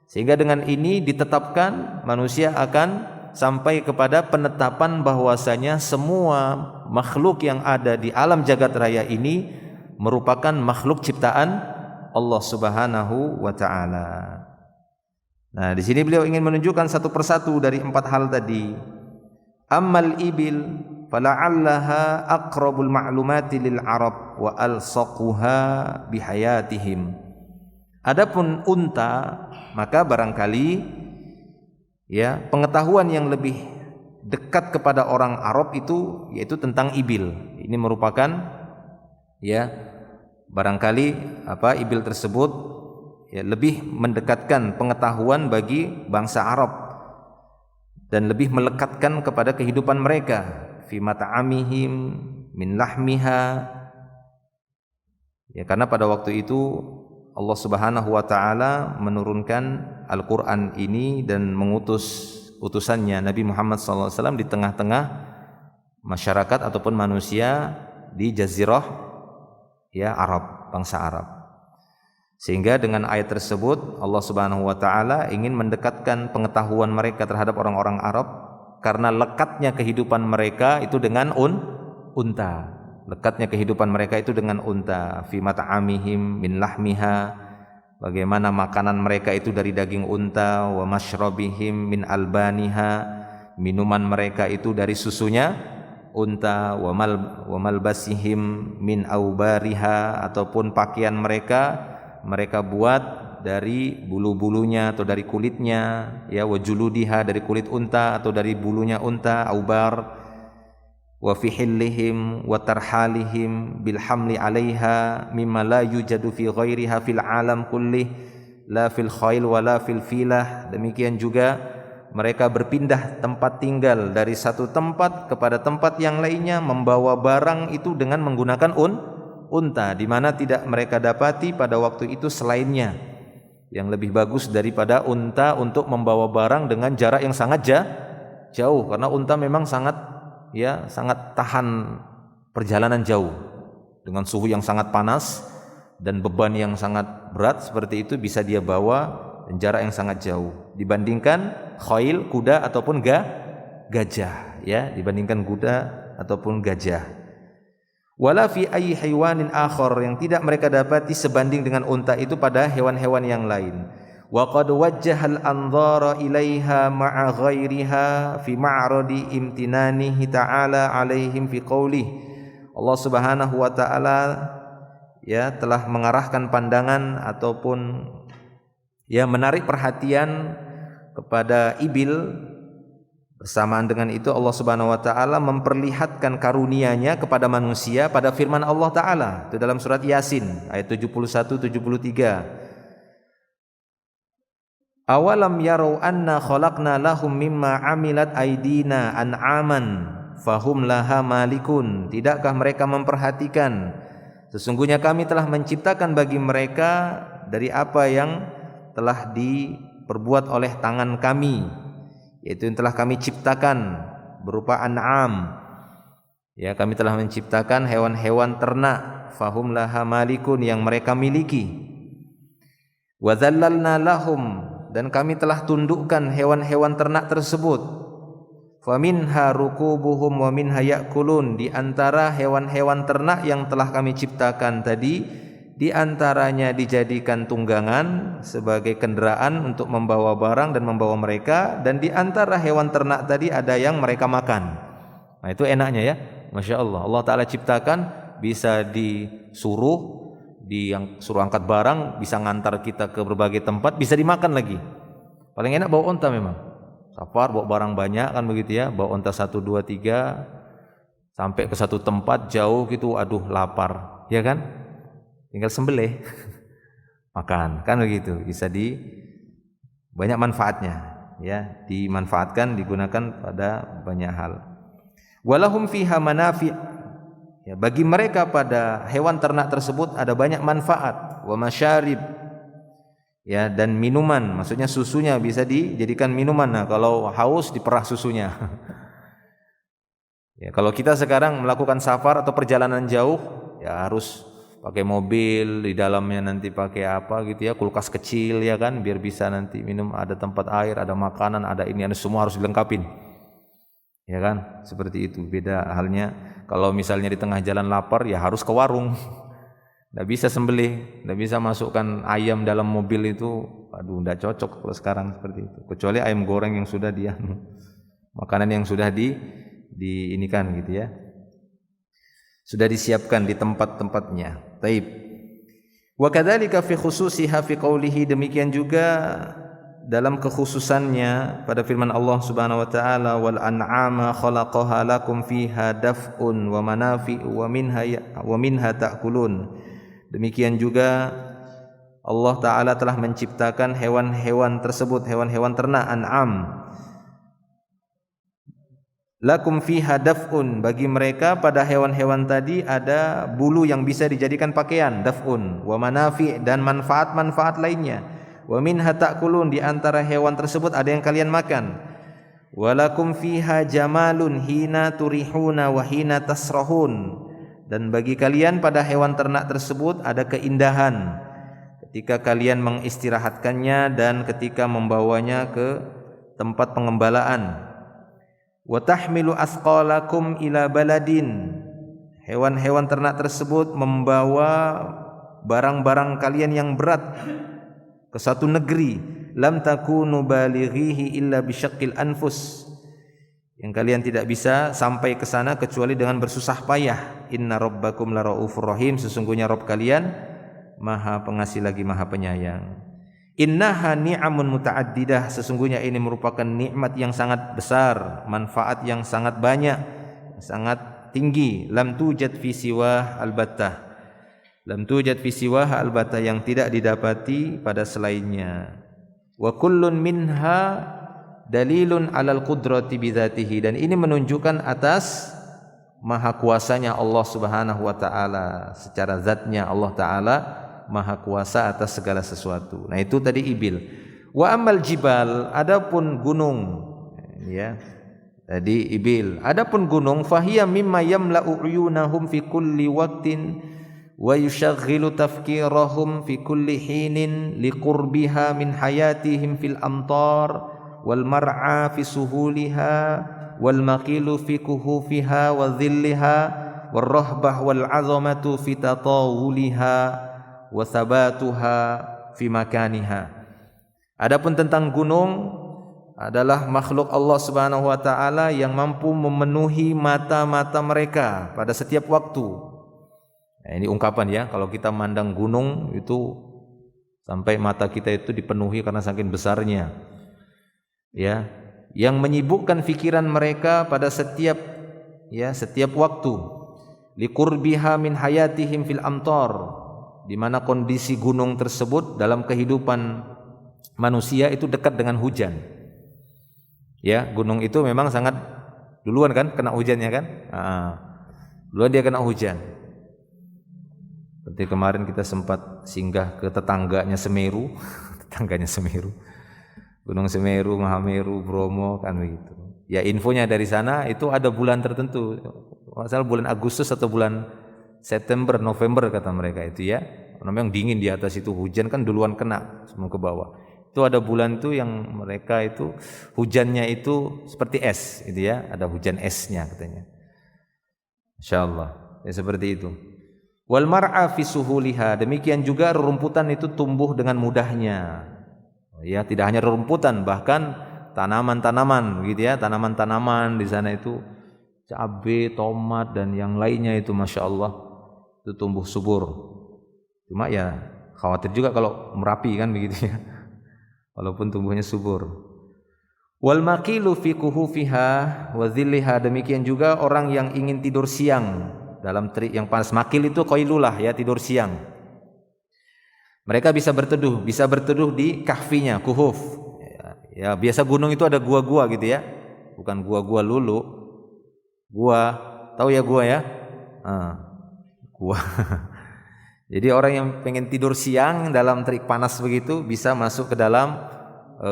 Sehingga dengan ini ditetapkan manusia akan sampai kepada penetapan bahwasanya semua makhluk yang ada di alam jagat raya ini merupakan makhluk ciptaan Allah Subhanahu wa taala. Nah, di sini beliau ingin menunjukkan satu persatu dari 4 hal tadi. Ammal ibil fala'allaha aqrabul ma'lumati lil Arab wa alsaquha bihayatihim. Adapun unta, maka barangkali ya pengetahuan yang lebih dekat kepada orang Arab itu yaitu tentang ibil. Ini merupakan ya barangkali ibil tersebut ya lebih mendekatkan pengetahuan bagi bangsa Arab dan lebih melekatkan kepada kehidupan mereka fi mat'amihim min lahmiha, ya, karena pada waktu itu Allah Subhanahu wa taala menurunkan Al-Qur'an ini dan mengutus utusannya Nabi Muhammad SAW di tengah-tengah masyarakat ataupun manusia di jazirah ya Arab, bangsa Arab. Sehingga dengan ayat tersebut Allah Subhanahu wa taala ingin mendekatkan pengetahuan mereka terhadap orang-orang Arab karena lekatnya kehidupan mereka itu dengan unta. Lekatnya kehidupan mereka itu dengan unta. Fi mat'amihim min lahmiha, bagaimana makanan mereka itu dari daging unta, wa masyrabihim min albaniha, minuman mereka itu dari susunya unta, wa malbasihim min aubariha, ataupun pakaian mereka buat dari bulu-bulunya atau dari kulitnya, ya, wa juludiha, dari kulit unta atau dari bulunya unta, aubar, wa fi hillihim wa tarhalihim bil hamli 'alaiha mimma la yujadu fi ghairiha fil alam kullih la fil khail wa la fil filah. Demikian juga mereka berpindah tempat tinggal dari satu tempat kepada tempat yang lainnya, membawa barang itu dengan menggunakan unta, di mana tidak mereka dapati pada waktu itu selainnya, yang lebih bagus daripada unta untuk membawa barang dengan jarak yang sangat jauh, karena unta memang sangat tahan perjalanan jauh dengan suhu yang sangat panas dan beban yang sangat berat seperti itu bisa dia bawa dan jarak yang sangat jauh dibandingkan khail, kuda ataupun gajah, ya, dibandingkan kuda ataupun gajah. Wala fi ayyi haywanin akhar, yang tidak mereka dapati sebanding dengan unta itu pada hewan-hewan yang lain. Wa qad wajjaha al-anzara ilaiha ma'a ghairiha fi ma'radi imtinanihi ta'ala alaihim fi qaulih. Allah Subhanahu wa taala ya telah mengarahkan pandangan ataupun ya menarik perhatian kepada ibil. Bersamaan dengan itu Allah Subhanahu wa taala memperlihatkan karunia-Nya kepada manusia pada firman Allah taala itu dalam surat Yasin ayat 71 73. Awalam yarau anna khalaqna lahum mimma amilat aydina an'aman fahum laha malikun. Tidakkah mereka memperhatikan sesungguhnya kami telah menciptakan bagi mereka dari apa yang telah diperbuat oleh tangan kami, yaitu yang telah kami ciptakan berupa an'am. Ya, kami telah menciptakan hewan-hewan ternak, fahum laha malikun, yang mereka miliki. Wa dzallalna lahum, dan kami telah tundukkan hewan-hewan ternak tersebut. Faminha rukubuhum wa minha ya'kulun, di antara hewan-hewan ternak yang telah kami ciptakan tadi, di antaranya dijadikan tunggangan sebagai kendaraan untuk membawa barang dan membawa mereka, dan di antara hewan ternak tadi ada yang mereka makan. Nah, itu enaknya ya, Masya Allah. Allah Ta'ala ciptakan bisa disuruh, yang suruh angkat barang, bisa ngantar kita ke berbagai tempat, bisa dimakan lagi. Paling enak bawa unta memang. Safar bawa barang banyak kan begitu ya, bawa unta 1 2 3 sampai ke satu tempat jauh gitu, aduh lapar, ya kan? Tinggal sembelih makan, kan begitu. Bisa banyak manfaatnya, ya, dimanfaatkan, digunakan pada banyak hal. Walahum fiha manafi', ya, bagi mereka pada hewan ternak tersebut ada banyak manfaat. Wa masyarib, ya, dan minuman, maksudnya susunya bisa dijadikan minuman. Nah, kalau haus diperah susunya. Ya, kalau kita sekarang melakukan safar atau perjalanan jauh, ya harus pakai mobil, di dalamnya nanti pakai apa gitu ya, kulkas kecil ya kan, biar bisa nanti minum, ada tempat air, ada makanan, ada ini, ada semua harus dilengkapin. Ya kan, seperti itu. Beda halnya kalau misalnya di tengah jalan lapar, ya harus ke warung. Nggak bisa sembelih, nggak bisa masukkan ayam dalam mobil itu, aduh nggak cocok kalau sekarang seperti itu. Kecuali ayam goreng yang sudah makanan yang sudah diinikan gitu ya, sudah disiapkan di tempat-tempatnya. Taib. Wa kadzalika fi khususiha fi qoulihi, demikian juga dalam kekhususannya pada firman Allah Subhanahu wa taala, wal an'ama khalaqaha lakum fiha daf'un wa manafi'u wa minha ta'kulun. Demikian juga Allah taala telah menciptakan hewan-hewan tersebut, hewan-hewan ternak an'am. Lakum fiha daf'un, bagi mereka pada hewan-hewan tadi ada bulu yang bisa dijadikan pakaian, daf'un, wa manafi', dan manfaat-manfaat lainnya. Wa minha ta'kulun, di antara hewan tersebut ada yang kalian makan. Walakum fiha jamalun hina turihuna wa hina tasrahun, dan bagi kalian pada hewan ternak tersebut ada keindahan ketika kalian mengistirahatkannya dan ketika membawanya ke tempat pengembalaan. Wa tahmilu asqalakum ila baladin. Hewan-hewan ternak tersebut membawa barang-barang kalian yang berat ke satu negeri. Lam takunu balighihi illa bisyaqqil anfus. Yang kalian tidak bisa sampai ke sana kecuali dengan bersusah payah. Inna rabbakum laraufur rahim. Sesungguhnya Rabb kalian Maha Pengasih lagi Maha Penyayang. Innaha ni'amun muta'addidah. Sesungguhnya ini merupakan nikmat yang sangat besar, manfaat yang sangat banyak, sangat tinggi. Lam tujad fi siwah albattah. Lam tujad fi siwah albattah, yang tidak didapati pada selainnya. Wa kullun minha dalilun alal qudrati bidzatihi, dan ini menunjukkan atas maha kuasanya Allah Subhanahu wa taala. Secara zatnya Allah taala maha kuasa atas segala sesuatu. Nah, itu tadi ibil. Wa amal jibal, adapun gunung, ya. Tadi ibil. Adapun gunung, fahiya mimma yamla'u uyunahum fi kulli waqtin wa yushaghilu tafkirahum fi kulli hinin liqurbiha min hayatihim fil amtar wal mar'a fi suhuliha wal maqilu fi kuhufiha wa dhilliha wal rahbah wal 'azamatu fi tatawuliha wa thabatuha fi makaniha. Adapun tentang gunung, adalah makhluk Allah Subhanahu wa taala yang mampu memenuhi mata-mata mereka pada setiap waktu. Nah, ini ungkapan ya, kalau kita mandang gunung itu sampai mata kita itu dipenuhi karena saking besarnya. Ya, yang menyibukkan pikiran mereka pada setiap waktu. Liqurbiha min hayatihim fil amtar, di mana kondisi gunung tersebut dalam kehidupan manusia itu dekat dengan hujan. Ya, gunung itu memang sangat duluan kan kena hujannya kan? Duluan dia kena hujan. Seperti kemarin kita sempat singgah ke tetangganya Semeru, Gunung Semeru, Mahameru, Bromo kan begitu. Ya, infonya dari sana itu ada bulan tertentu. Masalah bulan Agustus atau bulan September, November kata mereka itu ya. Memang dingin di atas itu, hujan kan duluan kena semua ke bawah. Itu ada bulan itu yang mereka itu hujannya itu seperti es gitu ya, ada hujan esnya katanya. Insyaallah ya seperti itu. Wal mar'a fi suhuliha, demikian juga rerumputan itu tumbuh dengan mudahnya. Ya, tidak hanya rerumputan, bahkan tanaman-tanaman gitu ya, tanaman-tanaman di sana itu cabai, tomat dan yang lainnya itu Masya Allah itu tumbuh subur. Cuma ya khawatir juga kalau Merapi kan begitu ya, walaupun tumbuhnya subur. Wal maqilu fi kuhufiha wa dhilliha, demikian juga orang yang ingin tidur siang dalam terik yang panas. Makil itu qailulah ya, tidur siang. Mereka bisa berteduh di kahfinya, kuhuf. Ya, biasa gunung itu ada gua-gua gitu ya. Bukan gua-gua lulu. Gua, tahu ya gua ya? Gua. Jadi orang yang pengen tidur siang dalam terik panas begitu bisa masuk ke dalam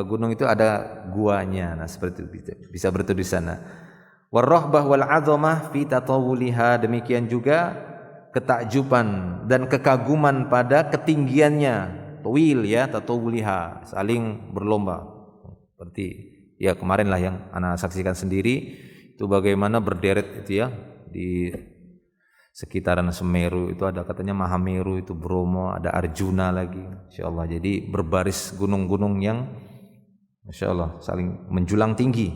gunung itu, ada guanya. Nah, seperti itu bisa berteduh di sana. Warahbah wal 'azamah fi tatawuliha, demikian juga ketakjuban dan kekaguman pada ketinggiannya. Tawil ya, tatawuliha, saling berlomba. Seperti ya kemarin lah yang anak saksikan sendiri itu bagaimana berderet itu ya di sekitaran Semeru itu ada katanya Mahameru, itu Bromo, ada Arjuna lagi, insyaallah. Jadi berbaris gunung-gunung yang insyaallah saling menjulang tinggi.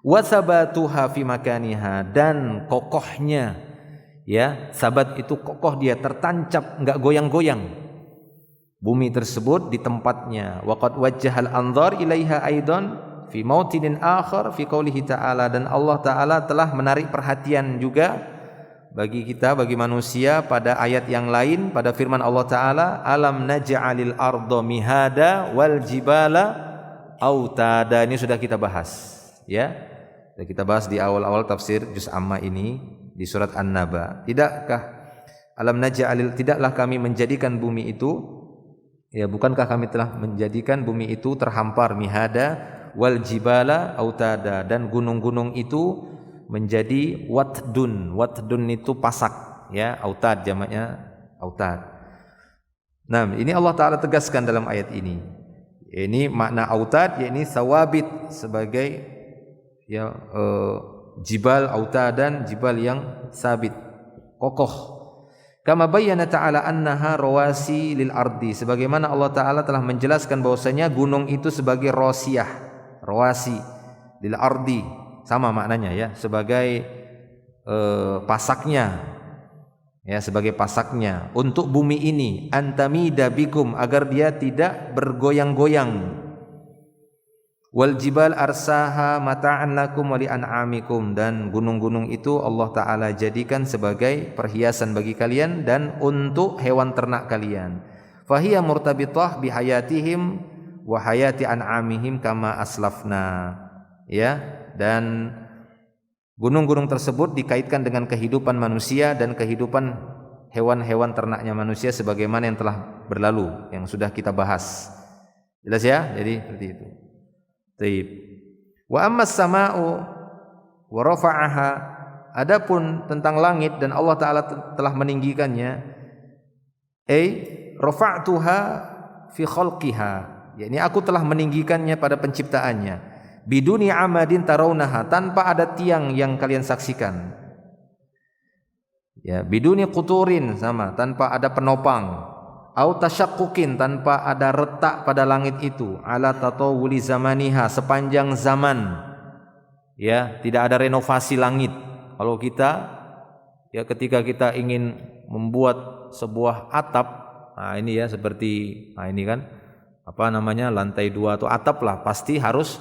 Wa sabatuha fi makaniha, dan kokohnya ya, sabat itu kokoh, dia tertancap, enggak goyang-goyang bumi tersebut di tempatnya. Wa qad wajjahal anzar ilaiha aidan fi mautinin akhar fi qoulihi ta'ala, dan Allah taala telah menarik perhatian juga bagi kita, bagi manusia pada ayat yang lain, pada firman Allah Ta'ala, alam naj'alil arda mihada wal jibala autada. Ini sudah kita bahas ya, sudah kita bahas di awal-awal tafsir juz amma ini di surat An-Naba. Tidaklah kami menjadikan bumi itu, ya bukankah kami telah menjadikan bumi itu terhampar, mihada wal jibala autada, dan gunung-gunung itu menjadi watdun. Watdun itu pasak ya, autad jamaknya autad. Nah, ini Allah Ta'ala tegaskan dalam ayat ini. Ini makna autad, yakni sawabit sebagai ya jibal autadan, jibal yang sabit, kokoh. Kama bayyana ta'ala annaha rawasi lil ardi, sebagaimana Allah Ta'ala telah menjelaskan bahwasanya gunung itu sebagai rasiyah, rawasi lil ardi, sama maknanya ya, sebagai pasaknya, ya, sebagai pasaknya untuk bumi ini, antamida bikum, agar dia tidak bergoyang-goyang. Wal jibal arsaha mata'an lakum wa li an'amikum, dan gunung-gunung itu Allah Ta'ala jadikan sebagai perhiasan bagi kalian dan untuk hewan ternak kalian. Fahiya murtabitah bihayatihim wa hayati an'amihim kama aslafna, ya, dan gunung-gunung tersebut dikaitkan dengan kehidupan manusia dan kehidupan hewan-hewan ternaknya manusia sebagaimana yang telah berlalu, yang sudah kita bahas. Jelas ya? Jadi seperti itu. Taib. Wa ammas sama'u wa rafa'aha, adapun tentang langit dan Allah Ta'ala telah meninggikannya, rafa'tuha fi khalqiha, yakni aku telah meninggikannya pada penciptaannya, biduni amadin tarawnaha, tanpa ada tiang yang kalian saksikan, ya, biduni quturin, sama, tanpa ada penopang, au tasyaqquqin, tanpa ada retak pada langit itu, ala tatawuli zamaniha, sepanjang zaman, ya, tidak ada renovasi langit. Kalau kita, ya, ketika kita ingin membuat sebuah atap, nah ini ya, seperti, nah ini kan apa namanya, lantai 2 atau atap lah, pasti harus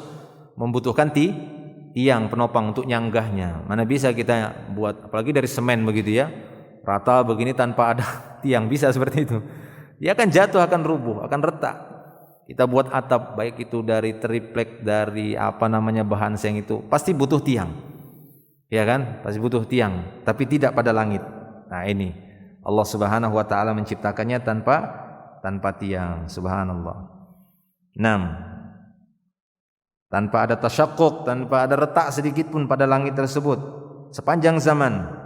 membutuhkan tiang penopang untuk nyanggahnya. Mana bisa kita buat, apalagi dari semen begitu ya, rata begini tanpa ada tiang, bisa seperti itu? Dia akan jatuh, akan rubuh, akan retak. Kita buat atap, baik itu dari triplek, dari apa namanya bahan seng, itu pasti butuh tiang, ya kan? Pasti butuh tiang, tapi tidak pada langit. Nah ini Allah Subhanahu Wa Taala menciptakannya tanpa tiang, subhanallah. 6. Tanpa ada tasyaqquq, tanpa ada retak sedikit pun pada langit tersebut sepanjang zaman.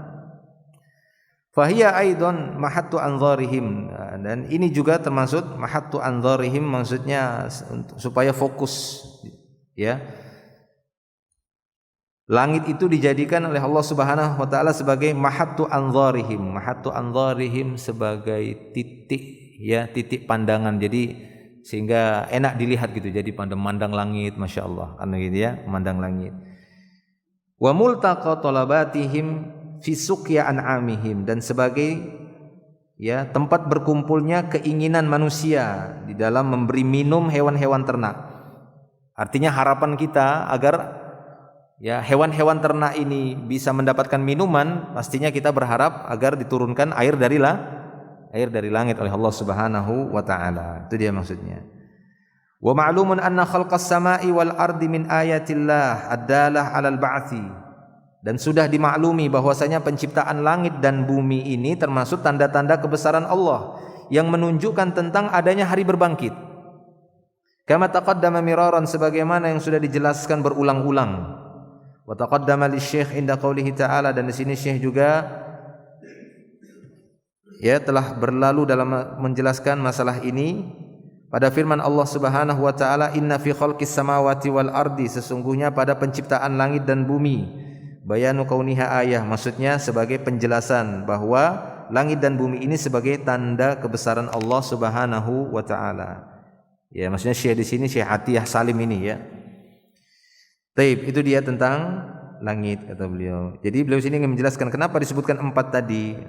Fahiya aidon mahattu anzarihim, dan ini juga termasuk mahattu anzarihim, maksudnya supaya fokus, ya. Langit itu dijadikan oleh Allah Subhanahu wa taala sebagai mahattu anzarihim sebagai titik, ya, titik pandangan. Jadi sehingga enak dilihat gitu. Jadi pandang langit, Masya Allah, kan gitu ya, memandang langit. Wa multaqa talabatihim fi suqya an'amihim, dan sebagai, ya, tempat berkumpulnya keinginan manusia di dalam memberi minum hewan-hewan ternak. Artinya harapan kita agar, ya, hewan-hewan ternak ini bisa mendapatkan minuman, pastinya kita berharap agar diturunkan air dari langit oleh Allah Subhanahu wa taala. Itu dia maksudnya. Wa ma'lumun anna khalqas sama'i wal ardi min ayatillah ad-dalah 'alal ba'tsi. Dan sudah dimaklumi bahwasanya penciptaan langit dan bumi ini termasuk tanda-tanda kebesaran Allah yang menunjukkan tentang adanya hari berbangkit. Kama taqaddama miraran, sebagaimana yang sudah dijelaskan berulang-ulang. Wa taqaddama lisyekh inda qaulihi ta'ala, dan di sini Syekh juga, ya, telah berlalu dalam menjelaskan masalah ini pada firman Allah Subhanahu wa taala, inna fi khalqis samawati wal ardi, sesungguhnya pada penciptaan langit dan bumi, bayanu kauniha ayah, maksudnya sebagai penjelasan bahwa langit dan bumi ini sebagai tanda kebesaran Allah Subhanahu wa taala. Ya, maksudnya Syekh di sini Syekh Atiyah Salim ini, ya. Taib, itu dia tentang langit, kata beliau. Jadi beliau sini ingin menjelaskan kenapa disebutkan 4 tadi.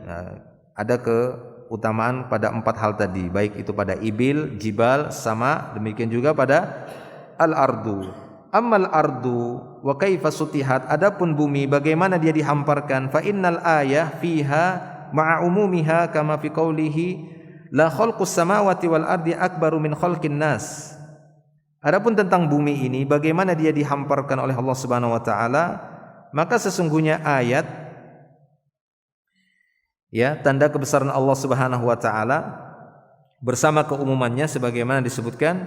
Ada keutamaan pada 4 hal tadi, baik itu pada ibil, jibal, sama, demikian juga pada al-ardu. Ammal ardu wa kaifa sutihat, adapun bumi bagaimana dia dihamparkan, fa innal ayah fiha ma'a umumiha kama fi qoulihi la khalqus samawati wal ardi akbaru min khalqin nas. Adapun tentang bumi ini bagaimana dia dihamparkan oleh Allah Subhanahu wa taala, maka sesungguhnya ayat, ya, tanda kebesaran Allah Subhanahu wa taala bersama keumumannya sebagaimana disebutkan,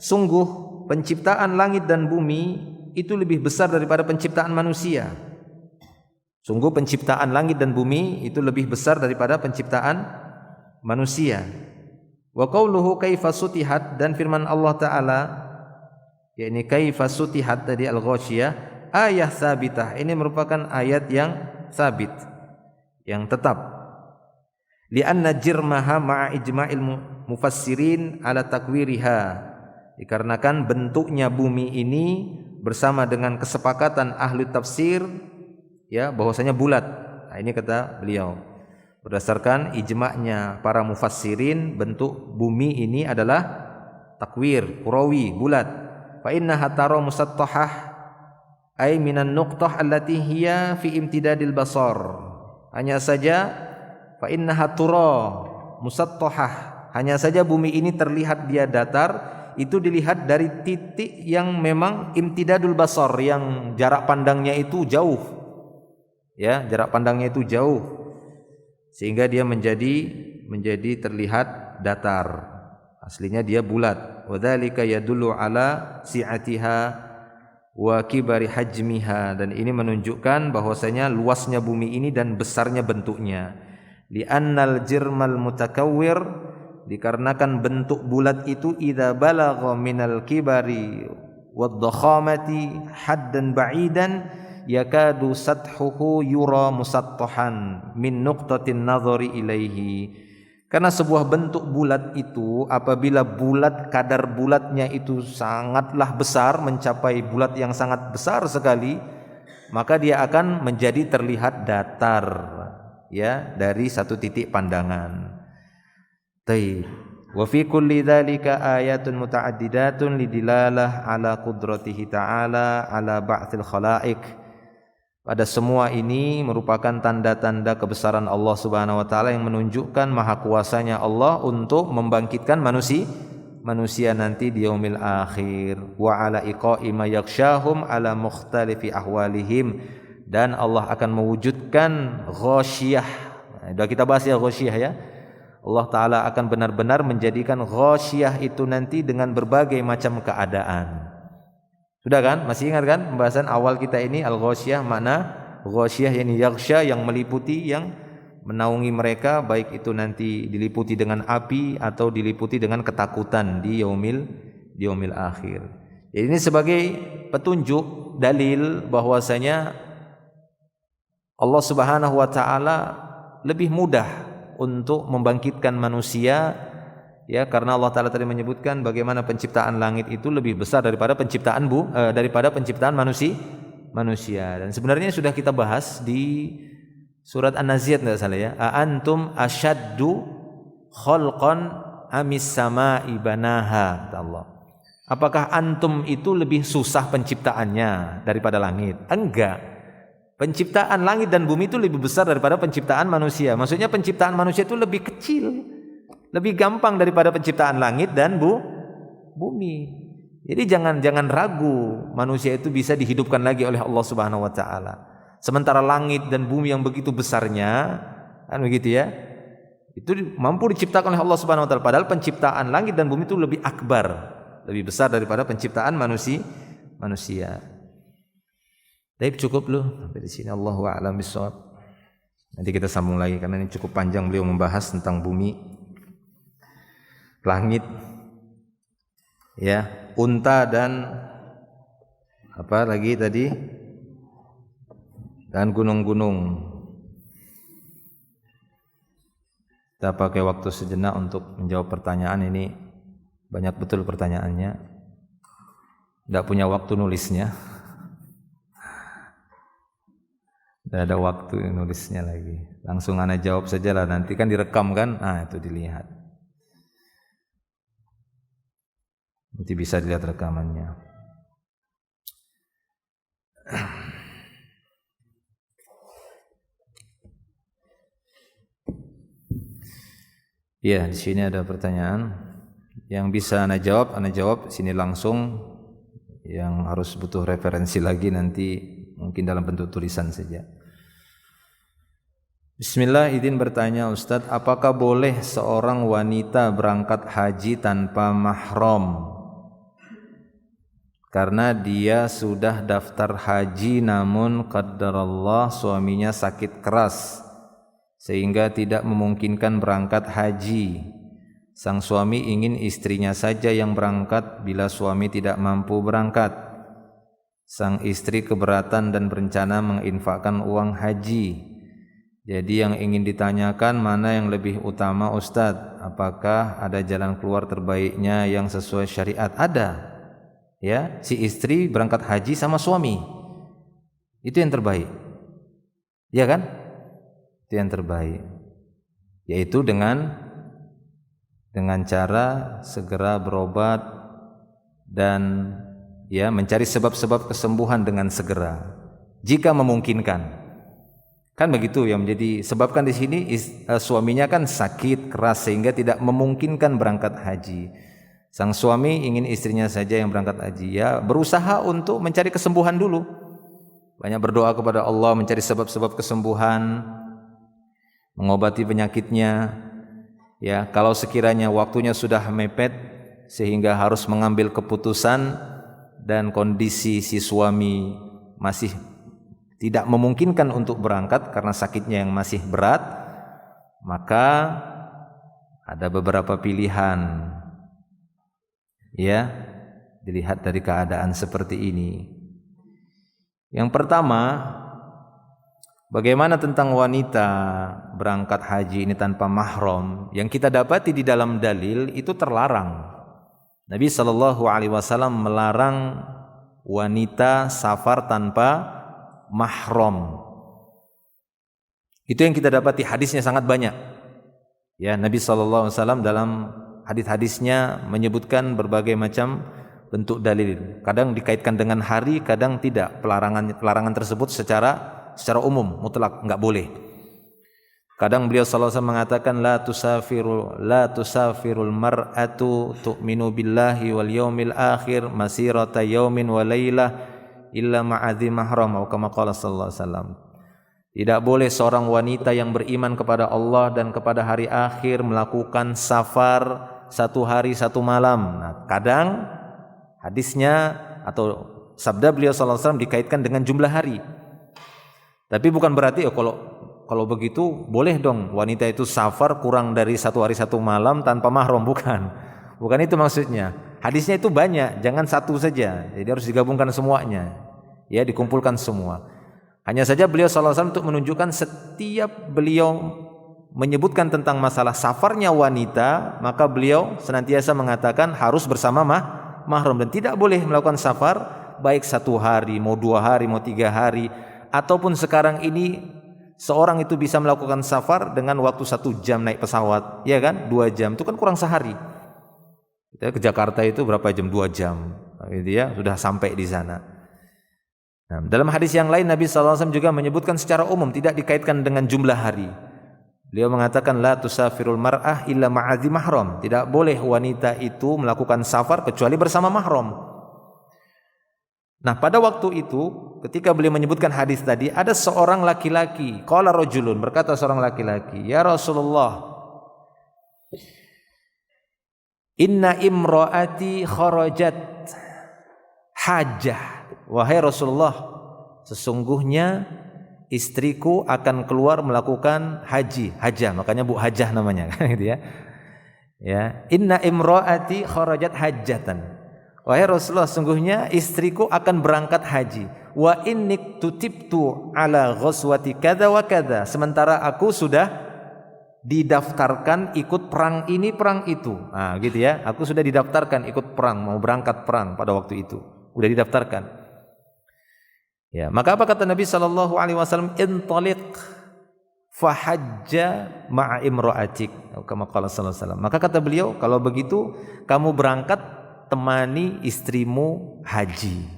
sungguh penciptaan langit dan bumi itu lebih besar daripada penciptaan manusia. Sungguh penciptaan langit dan bumi itu lebih besar daripada penciptaan manusia. Wa qauluhu kaifa sutihat, dan firman Allah Ta'ala, yakni kaifa sutihat tadi al-ghasyiyah, ayat sabitah, ini merupakan ayat yang sabit, yang tetap. Lianna jirmaha ma'a ijma'il mufassirin ala takwiriha, dikarenakan bentuknya bumi ini bersama dengan kesepakatan ahli tafsir, ya, bahwasanya bulat. Nah, ini kata beliau, berdasarkan ijma'nya para mufassirin, bentuk bumi ini adalah takwir, kurawi, bulat. Fa innaha tara musattahah ay minan nuqtah allati hiya fi imtidadil basar. Hanya saja fa innaha tura musattahah, hanya saja bumi ini terlihat dia datar, itu dilihat dari titik yang memang imtidadul basar, yang jarak pandangnya itu jauh, ya, jarak pandangnya itu jauh, sehingga dia menjadi terlihat datar. Aslinya dia bulat. Wadzalika yadullu ala si'atiha wa kibari hajmiha, dan ini menunjukkan bahwasanya luasnya bumi ini dan besarnya bentuknya. Li'annal jirmal mutakawwir, dikarenakan bentuk bulat itu idza balagha minal kibari wadh-dhakhamati haddan ba'idan yakadu sathuhu yura musattahan min nuqtatin nadhari ilaihi. Karena sebuah bentuk bulat itu apabila kadar bulatnya itu sangatlah besar, mencapai bulat yang sangat besar sekali, maka dia akan menjadi terlihat datar, ya, dari satu titik pandangan. Taib. Wa fi kulli dzalika ayatun mutaaddidatun lidilalah ala qudratihi ta'ala ala ba'tsil khalaiq. Pada semua ini merupakan tanda-tanda kebesaran Allah Subhanahu wa taala yang menunjukkan maha kuasanya Allah untuk membangkitkan manusia nanti di yaumil akhir. Wa ala iqa'i ma yakshahum ala mukhtalifi ahwalihim, dan Allah akan mewujudkan ghasyiyah. Sudah kita bahas ya ghasyiyah, ya. Allah Ta'ala akan benar-benar menjadikan ghasyiyah itu nanti dengan berbagai macam keadaan. Sudah kan? Masih ingat kan pembahasan awal kita ini, al-ghasyiyah, makna ghasyiyah yakni yaghsha, yang meliputi, yang menaungi mereka, baik itu nanti diliputi dengan api atau diliputi dengan ketakutan di yaumil akhir. Jadi ini sebagai petunjuk, dalil bahwasanya Allah Subhanahu wa taala lebih mudah untuk membangkitkan manusia, ya, karena Allah Ta'ala tadi menyebutkan bagaimana penciptaan langit itu lebih besar daripada penciptaan manusia. Dan sebenarnya sudah kita bahas di surat An-Nazi'at, enggak salah, ya. A antum asyaddu khalqan amis sama'i banaha, kata Allah. Apakah antum itu lebih susah penciptaannya daripada langit? Enggak. Penciptaan langit dan bumi itu lebih besar daripada penciptaan manusia. Maksudnya penciptaan manusia itu lebih kecil, lebih gampang daripada penciptaan langit dan bumi. Jadi jangan ragu, manusia itu bisa dihidupkan lagi oleh Allah Subhanahu wa taala. Sementara langit dan bumi yang begitu besarnya, kan begitu, ya, itu mampu diciptakan oleh Allah Subhanahu wa taala. Padahal penciptaan langit dan bumi itu lebih akbar, lebih besar daripada penciptaan manusia. Baik, cukup loh sampai di sini. Allahu a'lam bishawab. Nanti kita sambung lagi karena ini cukup panjang, beliau membahas tentang bumi, langit, ya, unta, dan apa lagi tadi, dan gunung-gunung. Kita pakai waktu sejenak untuk menjawab pertanyaan ini. Banyak betul pertanyaannya. Tidak punya waktu nulisnya. Tidak ada waktu nulisnya lagi. Langsung ana jawab saja lah, nanti kan direkam kan. Nah, itu dilihat. Nanti bisa dilihat rekamannya. Ya, di sini ada pertanyaan yang bisa ana jawab sini langsung. Yang harus butuh referensi lagi nanti mungkin dalam bentuk tulisan saja. Bismillah, izin bertanya Ustadz, apakah boleh seorang wanita berangkat haji tanpa mahram karena dia sudah daftar haji namun qadarullah suaminya sakit keras sehingga tidak memungkinkan berangkat haji, Sang suami ingin istrinya saja yang berangkat bila suami tidak mampu berangkat. Sang istri keberatan dan berencana menginfakkan uang haji. Jadi yang ingin ditanyakan mana yang lebih utama Ustadz? Apakah ada jalan keluar terbaiknya yang sesuai syariat? Ada. Ya, si istri berangkat haji sama suami. Itu yang terbaik. Ya kan? Itu yang terbaik. Yaitu dengan cara segera berobat dan ya mencari sebab-sebab kesembuhan dengan segera jika memungkinkan. Kan begitu yang menjadi sebabkan di sini suaminya kan sakit keras sehingga tidak memungkinkan berangkat haji. Sang suami ingin istrinya saja yang berangkat haji, ya berusaha untuk mencari kesembuhan dulu. Banyak berdoa kepada Allah mencari sebab-sebab kesembuhan, mengobati penyakitnya. Ya, kalau sekiranya waktunya sudah mepet sehingga harus mengambil keputusan dan kondisi si suami masih tidak memungkinkan untuk berangkat karena sakitnya yang masih berat, maka ada beberapa pilihan. Ya, dilihat dari keadaan seperti ini. Yang pertama, bagaimana tentang wanita berangkat haji ini tanpa mahram? Yang kita dapati di dalam dalil itu terlarang. Nabi SAW melarang wanita safar tanpa mahram. Itu yang kita dapati, hadisnya sangat banyak. Ya, Nabi SAW dalam hadis-hadisnya menyebutkan berbagai macam bentuk dalil. Kadang dikaitkan dengan hari, kadang tidak. Pelarangan tersebut secara umum, mutlak, enggak boleh. Kadang beliau SAW mengatakan la tusafirul mar'atu tu'minu billahi wal yaumil akhir masirata yaumin wa lailah illa ma'adhi mahram atau kama qala sallallahu alaihi wasallam. Tidak boleh seorang wanita yang beriman kepada Allah dan kepada hari akhir melakukan safar satu hari satu malam. Nah, kadang hadisnya atau sabda beliau sallallahu alaihi wasallam dikaitkan dengan jumlah hari. Tapi bukan berarti kalau begitu boleh dong wanita itu safar kurang dari satu hari satu malam tanpa mahram, bukan itu maksudnya. Hadisnya itu banyak, jangan satu saja. Jadi harus digabungkan semuanya. Ya, dikumpulkan semua. Hanya saja beliau SAW untuk menunjukkan setiap beliau menyebutkan tentang masalah safarnya wanita, maka beliau senantiasa mengatakan harus bersama mahram dan tidak boleh melakukan safar baik satu hari, mau 2 hari, mau 3 hari, ataupun sekarang ini seorang itu bisa melakukan safar dengan waktu 1 jam naik pesawat, ya kan? 2 jam itu kan kurang sehari. Kita ke Jakarta itu berapa jam? 2 jam. Gitu ya, sudah sampai di sana. Nah, dalam hadis yang lain Nabi SAW juga menyebutkan secara umum, tidak dikaitkan dengan jumlah hari. Beliau mengatakan la tusafirul mar'ah illa ma'adhi mahram. Tidak boleh wanita itu melakukan safar kecuali bersama mahram. Nah, pada waktu itu ketika beliau menyebutkan hadis tadi, ada seorang laki-laki, qala rajulun, berkata seorang laki-laki, ya Rasulullah, inna imraati kharajat hajah. Wahai Rasulullah, sesungguhnya istriku akan keluar melakukan hajah, makanya Bu Hajah namanya kan gitu ya. Ya, inna imraati kharajat hajjatan. Wahai Rasulullah, sungguhnya istriku akan berangkat haji. Wa innik tutibtu ala ghazwati kadza wa kadza. Sementara aku sudah didaftarkan ikut perang ini, perang itu. Nah, gitu ya. Aku sudah didaftarkan ikut perang, mau berangkat perang pada waktu itu. Sudah didaftarkan. Ya, maka apa kata Nabi sallallahu alaihi wasallam? Intaliq fahajja ma'a imra'atik. Kama qala sallallahu alaihi wasallam. Maka kata beliau, kalau begitu kamu berangkat temani istrimu haji.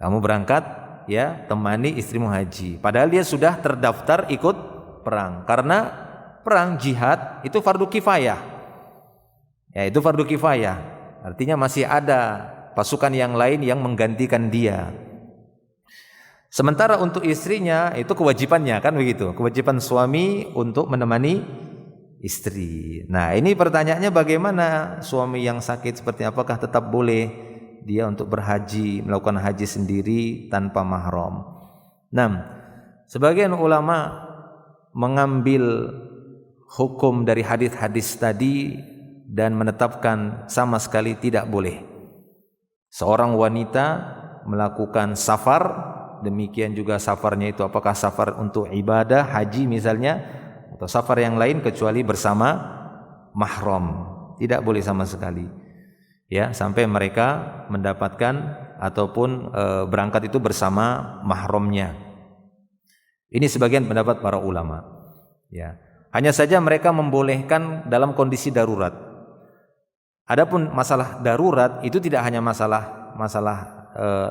Kamu berangkat ya, temani istrimu haji. Padahal dia sudah terdaftar ikut perang. Karena perang jihad itu fardu kifayah. Ya, itu fardu kifayah. Artinya masih ada pasukan yang lain yang menggantikan dia. Sementara untuk istrinya itu kewajibannya, kan begitu. Kewajiban suami untuk menemani istri. Nah, ini pertanyaannya bagaimana suami yang sakit seperti apakah tetap boleh dia untuk berhaji, melakukan haji sendiri tanpa mahram. Nah, sebagian ulama mengambil hukum dari hadis-hadis tadi dan menetapkan sama sekali tidak boleh seorang wanita melakukan safar, demikian juga safarnya itu apakah safar untuk ibadah, haji misalnya, atau safar yang lain kecuali bersama mahram. Tidak boleh sama sekali. Ya, sampai mereka mendapatkan ataupun berangkat itu bersama mahramnya. Ini sebagian pendapat para ulama. Ya. Hanya saja mereka membolehkan dalam kondisi darurat. Adapun masalah darurat itu tidak hanya masalah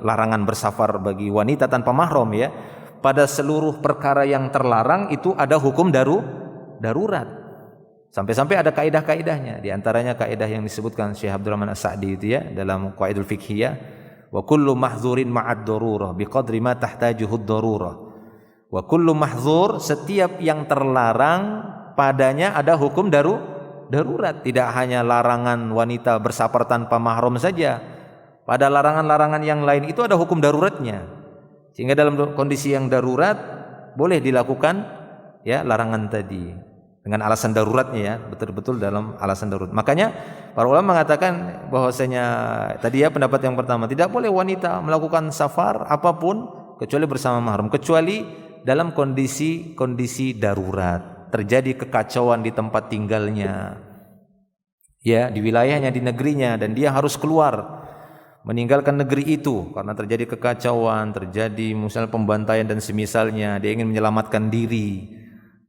larangan bersafar bagi wanita tanpa mahram ya. Pada seluruh perkara yang terlarang itu ada hukum darurat. Sampai-sampai ada kaidah-kaidahnya. Di antaranya kaidah yang disebutkan Syekh Abdurrahman As-Sa'di itu ya dalam Qawaidul Fiqhiyah, wa kullu mahdzurin ma'ad darurah biqadri ma tahtajuhu ad-darurah. Wa kullu mahdzur, setiap yang terlarang padanya ada hukum darurat. Tidak hanya larangan wanita bersafar tanpa mahram saja. Pada larangan-larangan yang lain itu ada hukum daruratnya. Sehingga dalam kondisi yang darurat boleh dilakukan ya larangan tadi dengan alasan daruratnya ya, betul-betul dalam alasan darurat. Makanya para ulama mengatakan bahwasanya tadi ya pendapat yang pertama, tidak boleh wanita melakukan safar apapun kecuali bersama mahram, kecuali dalam kondisi darurat, terjadi kekacauan di tempat tinggalnya, ya di wilayahnya, di negerinya, dan dia harus keluar meninggalkan negeri itu karena terjadi kekacauan, terjadi misalnya pembantaian dan semisalnya, dia ingin menyelamatkan diri,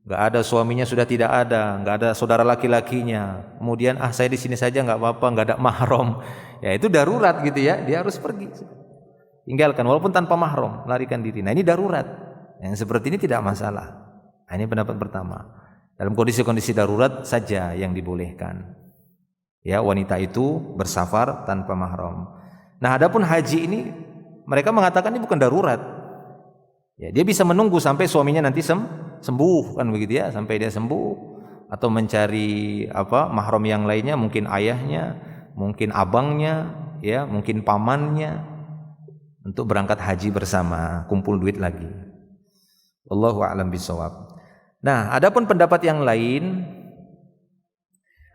nggak ada suaminya sudah tidak ada, nggak ada saudara laki-lakinya, kemudian saya di sini saja nggak apa-apa, nggak ada mahram, ya itu darurat gitu ya, dia harus pergi, tinggalkan walaupun tanpa mahram, larikan diri. Nah ini darurat. Yang seperti ini tidak masalah. Nah, ini pendapat pertama. Dalam kondisi-kondisi darurat saja yang dibolehkan. Ya, wanita itu bersafar tanpa mahram. Nah, adapun haji ini mereka mengatakan ini bukan darurat. Ya, dia bisa menunggu sampai suaminya nanti sembuh kan begitu ya, sampai dia sembuh atau mencari mahram yang lainnya, mungkin ayahnya, mungkin abangnya, ya, mungkin pamannya untuk berangkat haji bersama, kumpul duit lagi. Wallahu a'lam bishawab. Nah, adapun pendapat yang lain,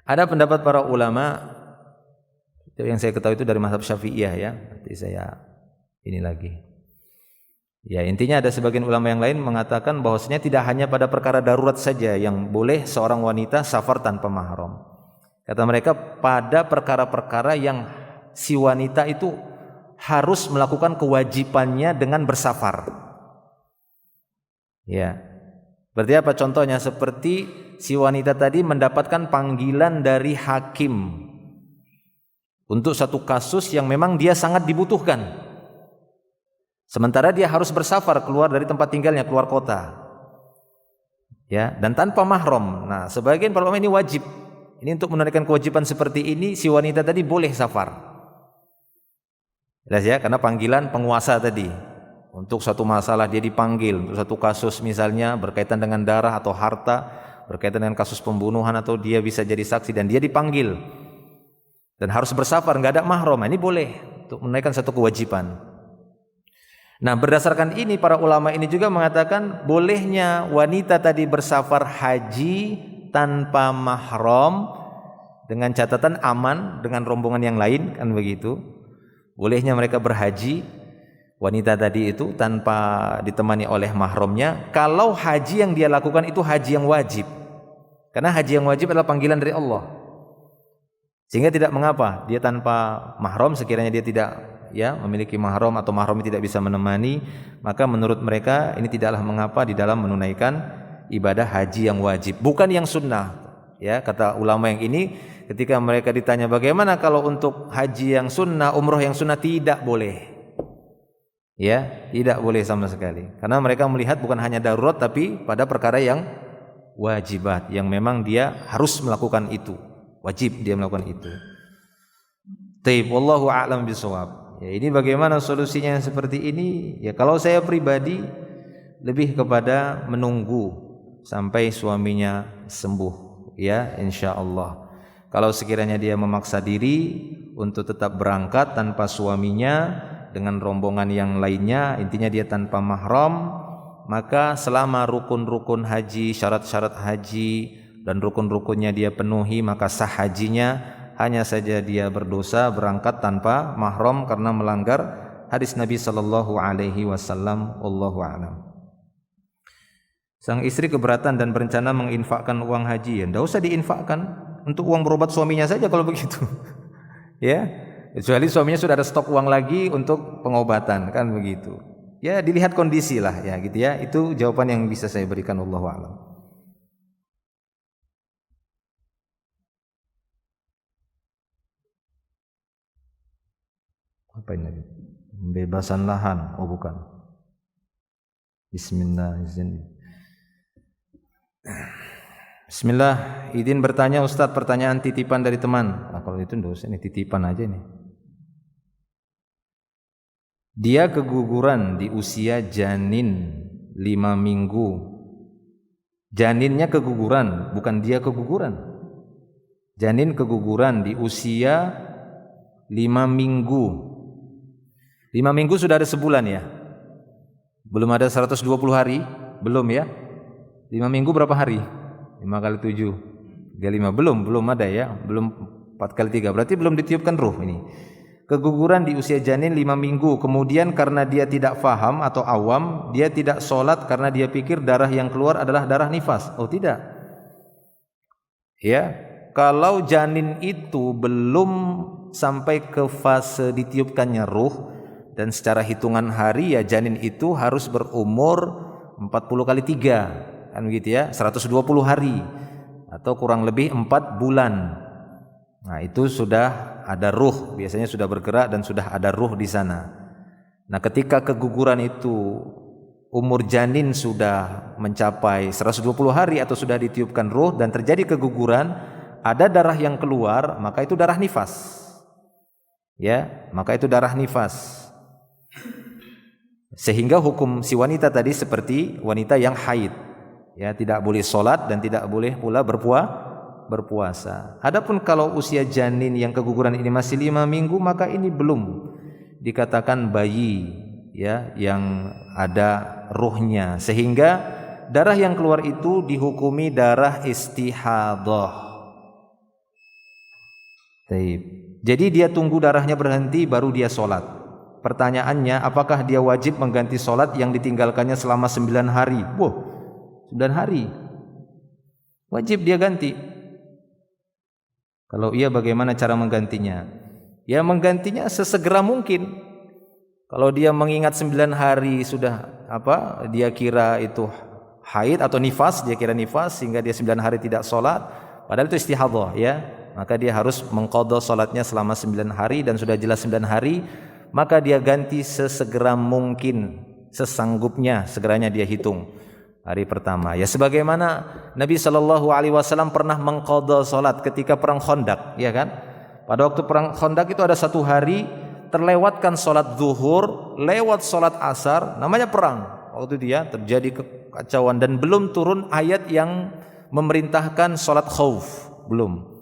ada pendapat para ulama yang saya ketahui itu dari mazhab Syafi'iyah ya. Nanti saya ini lagi. Ya, intinya ada sebagian ulama yang lain mengatakan bahwasanya tidak hanya pada perkara darurat saja yang boleh seorang wanita safar tanpa mahram. Kata mereka pada perkara-perkara yang si wanita itu harus melakukan kewajibannya dengan bersafar. Ya, berarti apa contohnya? Seperti si wanita tadi mendapatkan panggilan dari hakim untuk satu kasus yang memang dia sangat dibutuhkan. Sementara dia harus bersafar keluar dari tempat tinggalnya, keluar kota. Ya, dan tanpa mahram. Nah, sebagian para ulama ini wajib. Ini untuk menunaikan kewajiban seperti ini si wanita tadi boleh safar. Jelas ya, karena panggilan penguasa tadi. Untuk satu masalah dia dipanggil, untuk satu kasus misalnya berkaitan dengan darah atau harta, berkaitan dengan kasus pembunuhan atau dia bisa jadi saksi dan dia dipanggil dan harus bersafar, nggak ada mahram. Ini boleh untuk menunaikan satu kewajiban. Nah, berdasarkan ini para ulama ini juga mengatakan bolehnya wanita tadi bersafar haji tanpa mahram dengan catatan aman dengan rombongan yang lain, kan begitu. Bolehnya mereka berhaji wanita tadi itu tanpa ditemani oleh mahramnya kalau haji yang dia lakukan itu haji yang wajib. Karena haji yang wajib adalah panggilan dari Allah. Sehingga tidak mengapa dia tanpa mahram, sekiranya dia tidak ya memiliki mahram atau mahramnya tidak bisa menemani, maka menurut mereka ini tidaklah mengapa di dalam menunaikan ibadah haji yang wajib, bukan yang sunnah. Ya, kata ulama yang ini ketika mereka ditanya bagaimana kalau untuk haji yang sunnah, umroh yang sunnah, tidak boleh. Ya, tidak boleh sama sekali. Karena mereka melihat bukan hanya darurat tapi pada perkara yang wajibat yang memang dia harus melakukan itu. Wajib dia melakukan itu. Taib, wallahu a'lam bishawab. Ya, ini bagaimana solusinya yang seperti ini? Ya, kalau saya pribadi lebih kepada menunggu sampai suaminya sembuh, ya, insyaallah. Kalau sekiranya dia memaksa diri untuk tetap berangkat tanpa suaminya dengan rombongan yang lainnya, intinya dia tanpa mahram, maka selama rukun-rukun haji, syarat-syarat haji dan rukun-rukunnya dia penuhi, maka sah hajinya. Hanya saja dia berdosa berangkat tanpa mahram karena melanggar hadis Nabi sallallahu alaihi wasallam. Wallahu a'lam. Sang istri keberatan dan berencana menginfakkan uang haji, ya enggak usah diinfakkan, untuk uang berobat suaminya saja kalau begitu. Ya, kecuali suaminya sudah ada stok uang lagi untuk pengobatan, kan begitu. Ya, dilihat kondisi lah ya gitu ya. Itu jawaban yang bisa saya berikan, wallahu a'lam. Apa ini? Pembebasan lahan. Oh bukan. Bismillah. Izin bertanya Ustadz, pertanyaan titipan dari teman. Nah, kalau itu enggak usah, ini titipan aja nih. Dia keguguran di usia janin 5 minggu. Janinnya keguguran, bukan dia keguguran. Janin keguguran di usia 5 minggu. 5 minggu sudah ada sebulan ya? Belum ada 120 hari? Belum ya? 5 minggu berapa hari? 5 kali 7 35. Belum ada ya? Belum 4 kali 3, berarti belum ditiupkan ruh ini. Keguguran di usia janin 5 minggu. Kemudian karena dia tidak faham atau awam, dia tidak sholat karena dia pikir darah yang keluar adalah darah nifas. Oh tidak. Ya, kalau janin itu belum sampai ke fase ditiupkannya ruh, dan secara hitungan hari ya janin itu harus berumur 40 kali 3, kan begitu ya, 120 hari atau kurang lebih 4 bulan. Nah, itu sudah ada ruh, biasanya sudah bergerak dan sudah ada ruh di sana. Nah, ketika keguguran itu umur janin sudah mencapai 120 hari atau sudah ditiupkan ruh dan terjadi keguguran, ada darah yang keluar, maka itu darah nifas. Ya, maka itu darah nifas. Sehingga hukum si wanita tadi seperti wanita yang haid, ya, tidak boleh sholat dan tidak boleh pula berpuasa. Adapun kalau usia janin yang keguguran ini masih 5 minggu, maka ini belum dikatakan bayi, ya, yang ada ruhnya, sehingga darah yang keluar itu dihukumi darah istihadhah. Jadi dia tunggu darahnya berhenti baru dia sholat. Pertanyaannya, apakah dia wajib mengganti sholat yang ditinggalkannya selama 9 hari? 9 hari wajib dia ganti. Kalau iya, bagaimana cara menggantinya? Ya, menggantinya sesegera mungkin. Kalau dia mengingat 9 hari sudah dia kira itu haid atau nifas, dia kira nifas sehingga dia 9 hari tidak sholat, padahal itu istihadhah, ya, maka dia harus mengqadha sholatnya selama 9 hari dan sudah jelas 9 hari, maka dia ganti sesegera mungkin, sesanggupnya, segeranya dia hitung hari pertama. Ya, sebagaimana Nabi SAW pernah mengqadha salat ketika perang Khandaq, ya kan? Pada waktu perang Khandaq itu ada 1 hari terlewatkan salat zuhur, lewat salat asar, namanya perang. Waktu dia terjadi kekacauan dan belum turun ayat yang memerintahkan salat khauf, belum.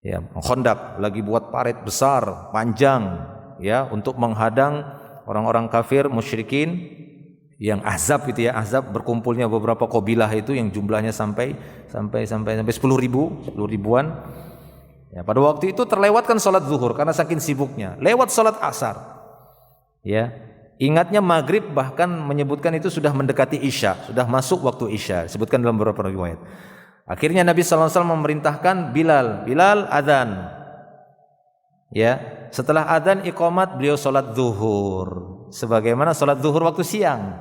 Ya, Khandaq lagi buat parit besar, panjang, ya, untuk menghadang orang-orang kafir musyrikin yang Ahzab itu ya, Ahzab berkumpulnya beberapa kabilah itu yang jumlahnya sampai 10.000-an. Ya, pada waktu itu terlewatkan salat zuhur karena saking sibuknya, lewat salat asar. Ya, ingatnya maghrib, bahkan menyebutkan itu sudah mendekati isya, sudah masuk waktu isya, disebutkan dalam beberapa riwayat. Akhirnya Nabi SAW memerintahkan Bilal adzan. Ya, setelah adzan iqamat beliau salat zuhur, sebagaimana salat zuhur waktu siang.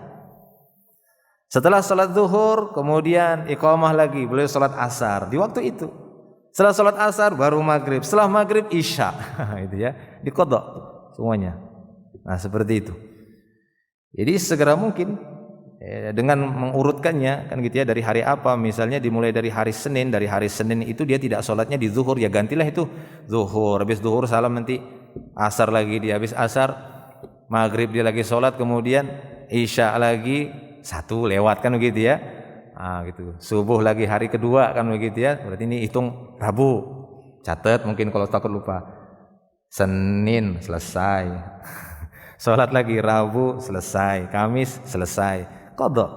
Setelah salat zuhur kemudian iqamah lagi, beliau salat asar di waktu itu. Setelah salat asar baru maghrib, setelah maghrib isya. Itu ya, diqadha semuanya. Nah, seperti itu. Jadi segera mungkin dengan mengurutkannya, kan gitu ya, dari hari apa, misalnya dimulai dari hari Senin, dari hari Senin itu dia tidak sholatnya di zuhur, ya gantilah itu zuhur, habis zuhur salam, nanti asar lagi, dia habis asar, maghrib dia lagi sholat, kemudian isya lagi 1 lewat, kan begitu ya. Gitu. Subuh lagi hari kedua, kan begitu ya, berarti ini hitung Rabu, catat mungkin kalau takut lupa, Senin selesai, sholat lagi Rabu selesai, Kamis selesai, qadha.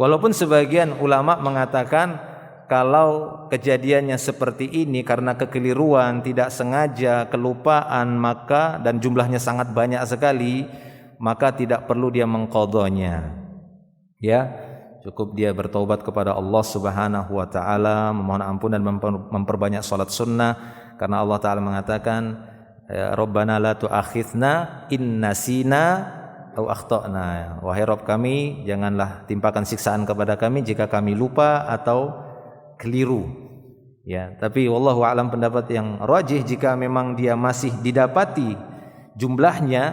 Walaupun sebagian ulama mengatakan kalau kejadiannya seperti ini karena kekeliruan, tidak sengaja, kelupaan, maka dan jumlahnya sangat banyak sekali, maka tidak perlu dia mengqadhanya. Ya, cukup dia bertaubat kepada Allah Subhanahu wa taala, memohon ampun dan memperbanyak salat sunnah, karena Allah taala mengatakan, Rabbana la tu'akhidna in nasina aw akhtana. Wahai Rabb kami, janganlah timpakan siksaan kepada kami jika kami lupa atau keliru. Ya, tapi wallahu a'lam, pendapat yang rajih jika memang dia masih didapati jumlahnya,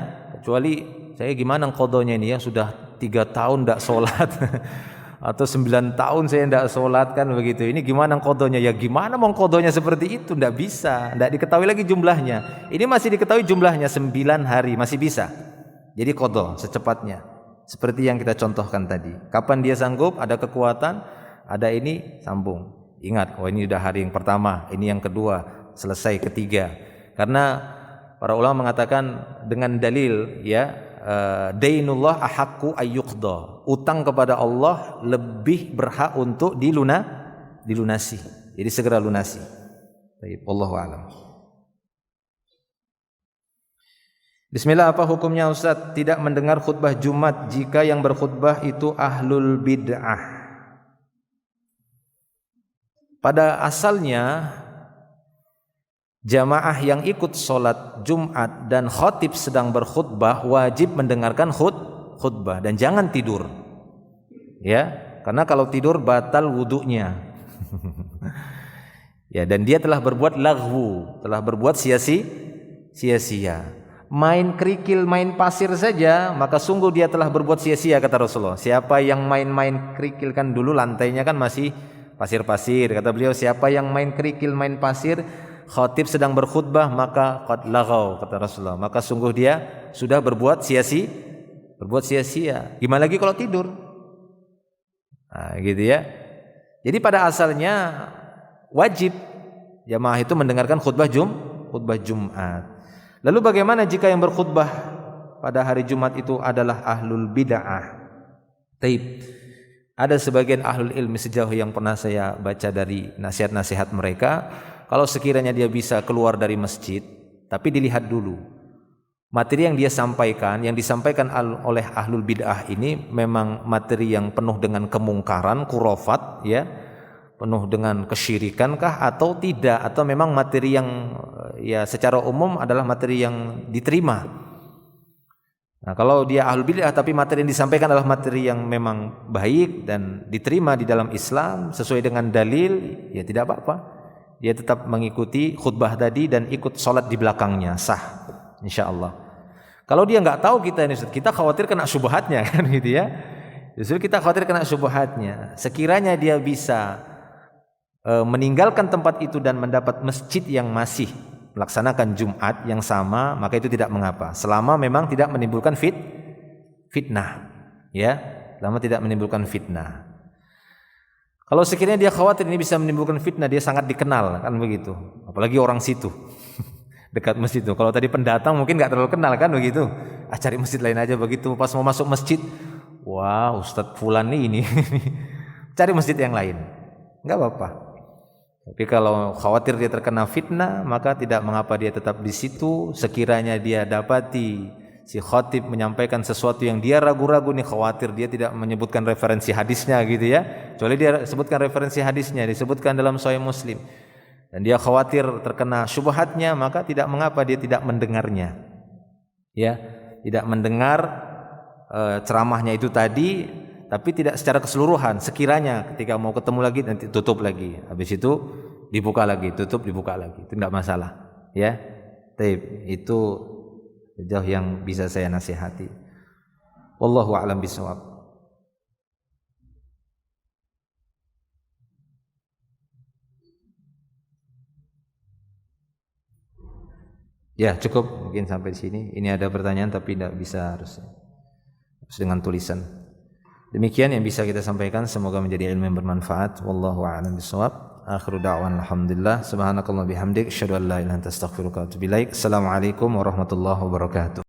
kecuali saya gimana qadhanya ini ya, sudah 3 tahun tidak sholat atau 9 tahun saya tidak sholat kan begitu, ini gimana qadhanya? Ya gimana mau qadhanya seperti itu, tidak bisa, tidak diketahui lagi jumlahnya. Ini masih diketahui jumlahnya 9 hari, masih bisa, jadi qadha secepatnya seperti yang kita contohkan tadi. Kapan dia sanggup, ada kekuatan, ada ini, sambung. Ingat, oh ini sudah hari yang pertama, ini yang kedua, selesai ketiga. Karena para ulama mengatakan dengan dalil ya, dainullah ahaqqu ayyuqda. Utang kepada Allah lebih berhak untuk dilunasi. Jadi segera lunasi. Baik, wallahu a'lam. Bismillah, apa hukumnya Ustaz tidak mendengar khutbah Jumat jika yang berkhutbah itu ahlul bid'ah? Pada asalnya jamaah yang ikut sholat Jumat dan khatib sedang berkhutbah wajib mendengarkan khutbah dan jangan tidur. Ya, karena kalau tidur batal wudunya. Ya, dan dia telah berbuat laghwu, telah berbuat sia-sia. Main kerikil, main pasir saja, maka sungguh dia telah berbuat sia-sia, kata Rasulullah. Siapa yang main-main kerikil, kan dulu lantainya kan masih pasir-pasir, kata beliau, siapa yang main kerikil, main pasir, khatib sedang berkhutbah, maka qad laghaw, kata Rasulullah, maka sungguh dia sudah berbuat sia-sia. Gimana lagi kalau tidur? Nah, gitu ya. Jadi pada asalnya wajib jamaah itu mendengarkan khutbah Jumat. Lalu bagaimana jika yang berkhutbah pada hari Jumat itu adalah ahlul bid'ah? Taib. Ada sebagian ahlul ilmi sejauh yang pernah saya baca dari nasihat-nasihat mereka, kalau sekiranya dia bisa keluar dari masjid, tapi dilihat dulu materi yang dia sampaikan, yang disampaikan oleh ahlul bid'ah ini memang materi yang penuh dengan kemungkaran, khurafat, ya, penuh dengan kesyirikan kah atau tidak, atau memang materi yang ya secara umum adalah materi yang diterima. Nah, kalau dia ahlul bid'ah tapi materi yang disampaikan adalah materi yang memang baik dan diterima di dalam Islam sesuai dengan dalil, ya tidak apa-apa. Dia tetap mengikuti khutbah tadi dan ikut sholat di belakangnya, sah, insyaallah. Kalau dia nggak tahu kita khawatir kena syubhatnya kan gitu ya. Justru kita khawatir kena syubhatnya. Sekiranya dia bisa meninggalkan tempat itu dan mendapat masjid yang masih melaksanakan Jumat yang sama, maka itu tidak mengapa, selama memang tidak menimbulkan fitnah, ya, selama tidak menimbulkan fitnah. Kalau sekiranya dia khawatir ini bisa menimbulkan fitnah, dia sangat dikenal kan begitu, apalagi orang situ dekat masjid itu. Kalau tadi pendatang mungkin nggak terlalu kenal kan begitu, cari masjid lain aja begitu. Pas mau masuk masjid, wah Ustadz Fulan nih ini cari masjid yang lain, nggak apa-apa. Tapi kalau khawatir dia terkena fitnah, maka tidak mengapa dia tetap di situ. Sekiranya dia dapati si khatib menyampaikan sesuatu yang dia ragu-ragu nih, khawatir dia tidak menyebutkan referensi hadisnya gitu ya. Kecuali dia sebutkan referensi hadisnya, disebutkan dalam Sahih Muslim. Dan dia khawatir terkena syubhatnya, maka tidak mengapa dia tidak mendengarnya. Ya, tidak mendengar ceramahnya itu tadi, tapi tidak secara keseluruhan. Sekiranya ketika mau ketemu lagi nanti tutup lagi, habis itu dibuka lagi, tutup, dibuka lagi, itu tidak masalah, ya. Itu sejauh yang bisa saya nasihati. Wallahu a'lam bishawab. Ya cukup mungkin sampai di sini. Ini ada pertanyaan tapi tidak bisa, harus dengan tulisan. Demikian yang bisa kita sampaikan, semoga menjadi ilmu yang bermanfaat. Wallahu a'lam bishawab. Akhiru da'wan alhamdulillah. Subhanakallah bihamdik, asyhadu an la ilaha illa anta astaghfiruka wa atubu ilaik. Assalamualaikum warahmatullahi wabarakatuh.